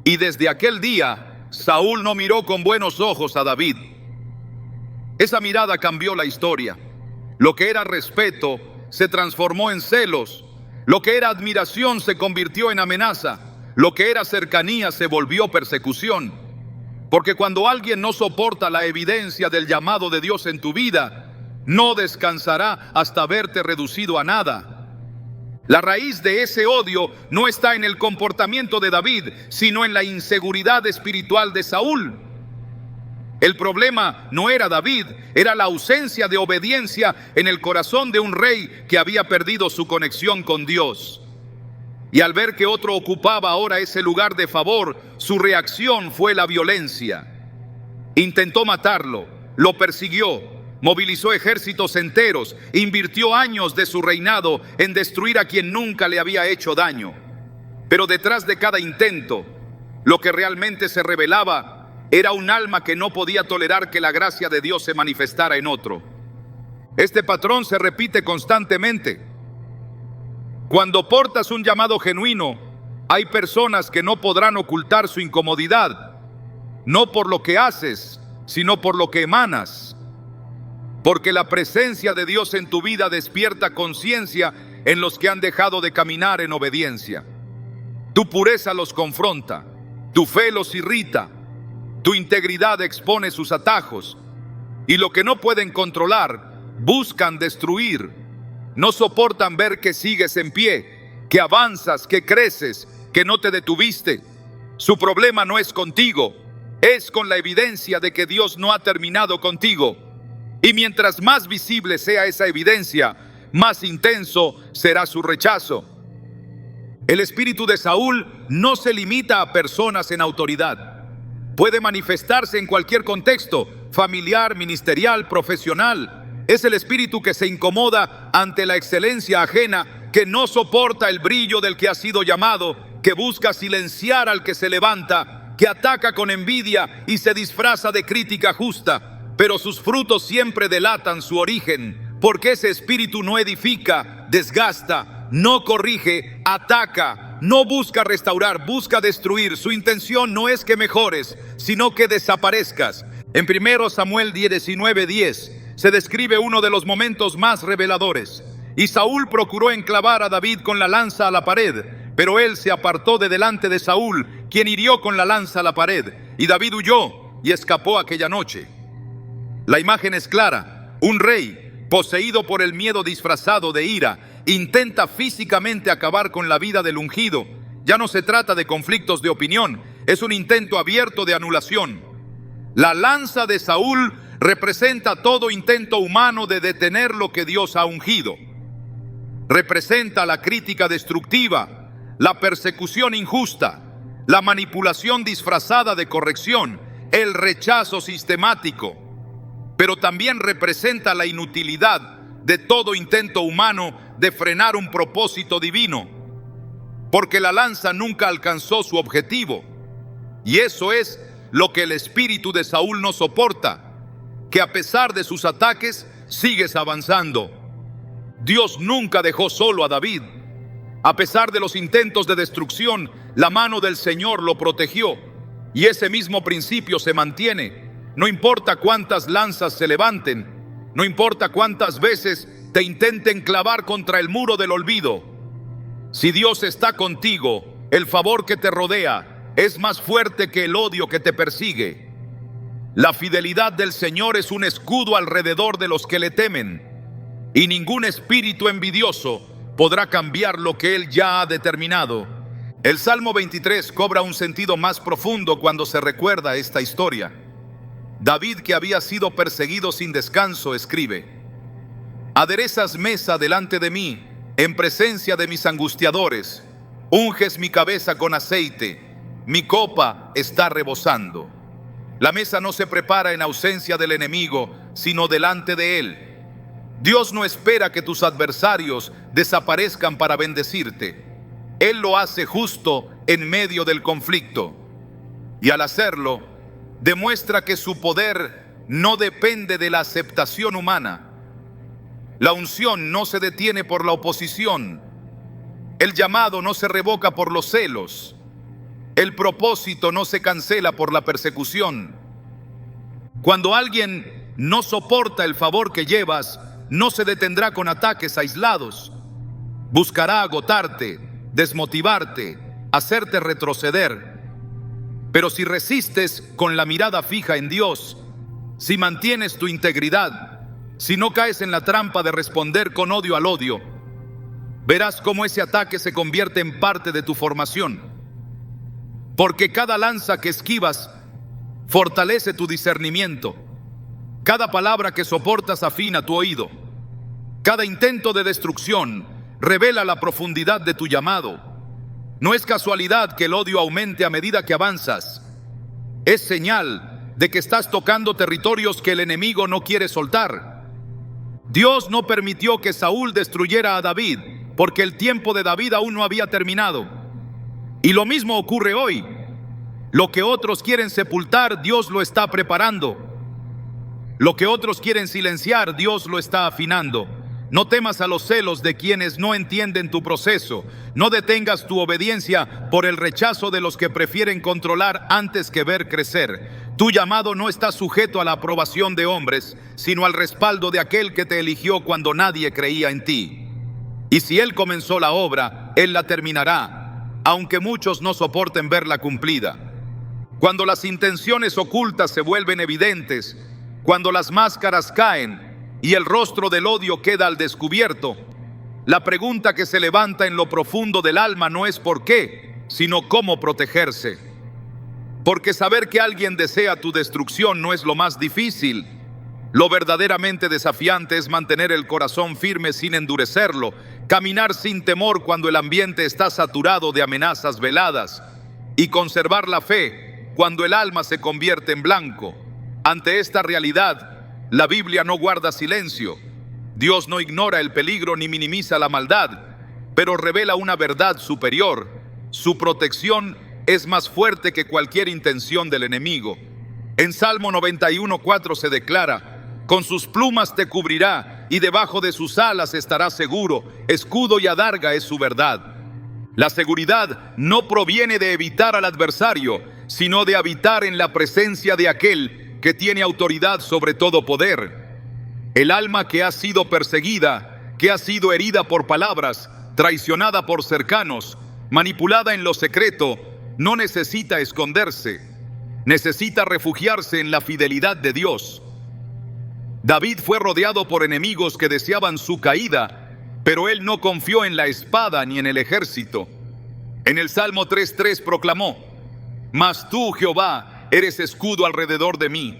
Y desde aquel día Saúl no miró con buenos ojos a David. Esa mirada cambió la historia. Lo que era respeto se transformó en celos. Lo que era admiración se convirtió en amenaza. Lo que era cercanía se volvió persecución. Porque cuando alguien no soporta la evidencia del llamado de Dios en tu vida, no descansará hasta verte reducido a nada. La raíz de ese odio no está en el comportamiento de David, sino en la inseguridad espiritual de Saúl. El problema no era David, era la ausencia de obediencia en el corazón de un rey que había perdido su conexión con Dios. Y al ver que otro ocupaba ahora ese lugar de favor, su reacción fue la violencia. Intentó matarlo, lo persiguió, movilizó ejércitos enteros, invirtió años de su reinado en destruir a quien nunca le había hecho daño. Pero detrás de cada intento, lo que realmente se revelaba era un alma que no podía tolerar que la gracia de Dios se manifestara en otro. Este patrón se repite constantemente. Cuando portas un llamado genuino, hay personas que no podrán ocultar su incomodidad, no por lo que haces, sino por lo que emanas. Porque la presencia de Dios en tu vida despierta conciencia en los que han dejado de caminar en obediencia. Tu pureza los confronta, tu fe los irrita, tu integridad expone sus atajos, y lo que no pueden controlar, buscan destruir. No soportan ver que sigues en pie, que avanzas, que creces, que no te detuviste. Su problema no es contigo, es con la evidencia de que Dios no ha terminado contigo. Y mientras más visible sea esa evidencia, más intenso será su rechazo. El espíritu de Saúl no se limita a personas en autoridad. Puede manifestarse en cualquier contexto, familiar, ministerial, profesional. Es el espíritu que se incomoda ante la excelencia ajena, que no soporta el brillo del que ha sido llamado, que busca silenciar al que se levanta, que ataca con envidia y se disfraza de crítica justa, pero sus frutos siempre delatan su origen, porque ese espíritu no edifica, desgasta, no corrige, ataca, no busca restaurar, busca destruir. Su intención no es que mejores, sino que desaparezcas. En 1 Samuel 19:10 se describe uno de los momentos más reveladores. Y Saúl procuró enclavar a David con la lanza a la pared, pero él se apartó de delante de Saúl, quien hirió con la lanza a la pared, y David huyó y escapó aquella noche. La imagen es clara. Un rey, poseído por el miedo disfrazado de ira, intenta físicamente acabar con la vida del ungido. Ya no se trata de conflictos de opinión, es un intento abierto de anulación. La lanza de Saúl representa todo intento humano de detener lo que Dios ha ungido. Representa la crítica destructiva, la persecución injusta, la manipulación disfrazada de corrección, el rechazo sistemático. Pero también representa la inutilidad de todo intento humano de frenar un propósito divino, porque la lanza nunca alcanzó su objetivo. Y eso es lo que el espíritu de Saúl no soporta, que a pesar de sus ataques, sigues avanzando. Dios nunca dejó solo a David. A pesar de los intentos de destrucción, la mano del Señor lo protegió, y ese mismo principio se mantiene. No importa cuántas lanzas se levanten, no importa cuántas veces te intenten clavar contra el muro del olvido. Si Dios está contigo, el favor que te rodea es más fuerte que el odio que te persigue. La fidelidad del Señor es un escudo alrededor de los que le temen, y ningún espíritu envidioso podrá cambiar lo que Él ya ha determinado. El Salmo 23 cobra un sentido más profundo cuando se recuerda esta historia. David, que había sido perseguido sin descanso, escribe: aderezas mesa delante de mí, en presencia de mis angustiadores. Unges mi cabeza con aceite, mi copa está rebosando. La mesa no se prepara en ausencia del enemigo, sino delante de él. Dios no espera que tus adversarios desaparezcan para bendecirte. Él lo hace justo en medio del conflicto. Y al hacerlo, demuestra que su poder no depende de la aceptación humana. La unción no se detiene por la oposición. El llamado no se revoca por los celos. El propósito no se cancela por la persecución. Cuando alguien no soporta el favor que llevas, no se detendrá con ataques aislados. Buscará agotarte, desmotivarte, hacerte retroceder. Pero si resistes con la mirada fija en Dios, si mantienes tu integridad, si no caes en la trampa de responder con odio al odio, verás cómo ese ataque se convierte en parte de tu formación. Porque cada lanza que esquivas fortalece tu discernimiento. Cada palabra que soportas afina tu oído. Cada intento de destrucción revela la profundidad de tu llamado. No es casualidad que el odio aumente a medida que avanzas. Es señal de que estás tocando territorios que el enemigo no quiere soltar. Dios no permitió que Saúl destruyera a David, porque el tiempo de David aún no había terminado. Y lo mismo ocurre hoy. Lo que otros quieren sepultar, Dios lo está preparando. Lo que otros quieren silenciar, Dios lo está afinando. No temas a los celos de quienes no entienden tu proceso. No detengas tu obediencia por el rechazo de los que prefieren controlar antes que ver crecer. Tu llamado no está sujeto a la aprobación de hombres, sino al respaldo de aquel que te eligió cuando nadie creía en ti. Y si Él comenzó la obra, Él la terminará, aunque muchos no soporten verla cumplida. Cuando las intenciones ocultas se vuelven evidentes, cuando las máscaras caen y el rostro del odio queda al descubierto, la pregunta que se levanta en lo profundo del alma no es por qué, sino cómo protegerse. Porque saber que alguien desea tu destrucción no es lo más difícil. Lo verdaderamente desafiante es mantener el corazón firme sin endurecerlo, caminar sin temor cuando el ambiente está saturado de amenazas veladas y conservar la fe cuando el alma se convierte en blanco. Ante esta realidad, la Biblia no guarda silencio. Dios no ignora el peligro ni minimiza la maldad, pero revela una verdad superior. Su protección es más fuerte que cualquier intención del enemigo. En Salmo 91:4 se declara: con sus plumas te cubrirá y debajo de sus alas estarás seguro. Escudo y adarga es su verdad. La seguridad no proviene de evitar al adversario, sino de habitar en la presencia de aquel que tiene autoridad sobre todo poder. El alma que ha sido perseguida, que ha sido herida por palabras, traicionada por cercanos, manipulada en lo secreto, no necesita esconderse, necesita refugiarse en la fidelidad de Dios. David fue rodeado por enemigos que deseaban su caída, pero él no confió en la espada ni en el ejército. En el Salmo 3:3 proclamó: mas tú, Jehová, eres escudo alrededor de mí,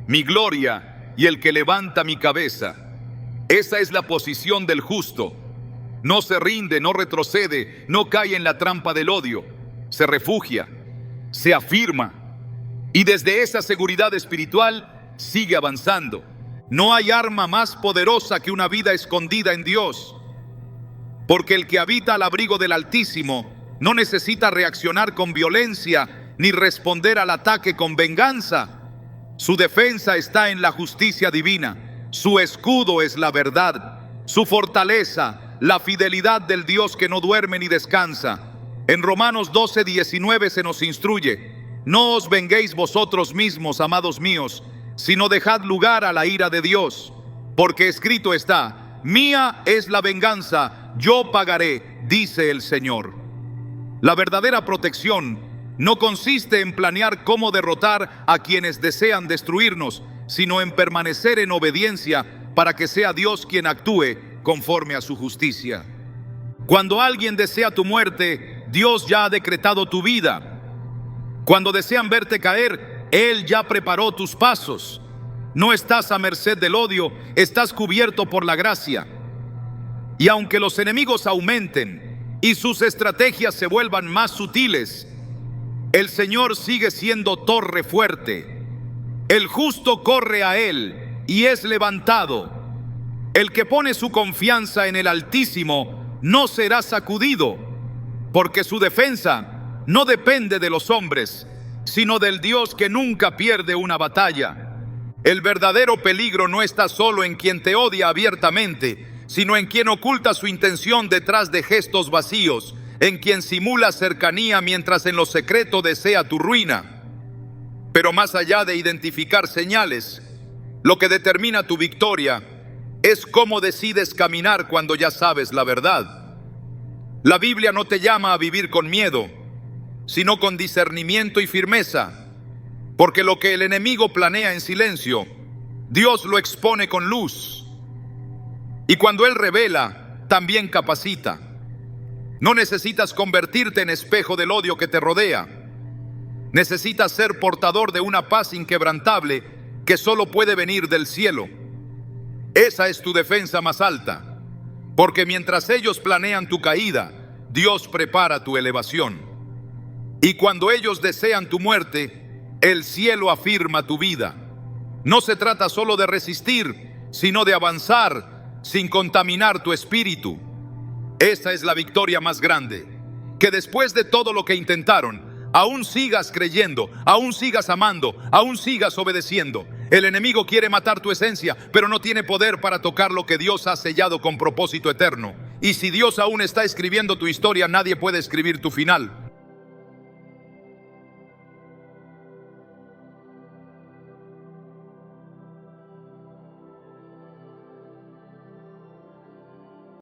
mi gloria y el que levanta mi cabeza. Esa es la posición del justo. No se rinde, no retrocede, no cae en la trampa del odio. Se refugia, se afirma y desde esa seguridad espiritual sigue avanzando. No hay arma más poderosa que una vida escondida en Dios, porque el que habita al abrigo del Altísimo no necesita reaccionar con violencia ni responder al ataque con venganza. Su defensa está en la justicia divina. Su escudo es la verdad. Su fortaleza, la fidelidad del Dios que no duerme ni descansa. En Romanos 12:19 se nos instruye: no os venguéis vosotros mismos, amados míos, sino dejad lugar a la ira de Dios. Porque escrito está: mía es la venganza, yo pagaré, dice el Señor. La verdadera protección no consiste en planear cómo derrotar a quienes desean destruirnos, sino en permanecer en obediencia para que sea Dios quien actúe conforme a su justicia. Cuando alguien desea tu muerte, Dios ya ha decretado tu vida. Cuando desean verte caer, Él ya preparó tus pasos. No estás a merced del odio, estás cubierto por la gracia. Y aunque los enemigos aumenten y sus estrategias se vuelvan más sutiles, el Señor sigue siendo torre fuerte. El justo corre a él y es levantado. El que pone su confianza en el Altísimo no será sacudido, porque su defensa no depende de los hombres, sino del Dios que nunca pierde una batalla. El verdadero peligro no está solo en quien te odia abiertamente, sino en quien oculta su intención detrás de gestos vacíos, en quien simula cercanía mientras en lo secreto desea tu ruina. Pero más allá de identificar señales, lo que determina tu victoria es cómo decides caminar cuando ya sabes la verdad. La Biblia no te llama a vivir con miedo, sino con discernimiento y firmeza, porque lo que el enemigo planea en silencio, Dios lo expone con luz. Y cuando Él revela, también capacita. No necesitas convertirte en espejo del odio que te rodea. Necesitas ser portador de una paz inquebrantable que solo puede venir del cielo. Esa es tu defensa más alta, porque mientras ellos planean tu caída, Dios prepara tu elevación. Y cuando ellos desean tu muerte, el cielo afirma tu vida. No se trata solo de resistir, sino de avanzar sin contaminar tu espíritu. Esa es la victoria más grande, que después de todo lo que intentaron, aún sigas creyendo, aún sigas amando, aún sigas obedeciendo. El enemigo quiere matar tu esencia, pero no tiene poder para tocar lo que Dios ha sellado con propósito eterno. Y si Dios aún está escribiendo tu historia, nadie puede escribir tu final.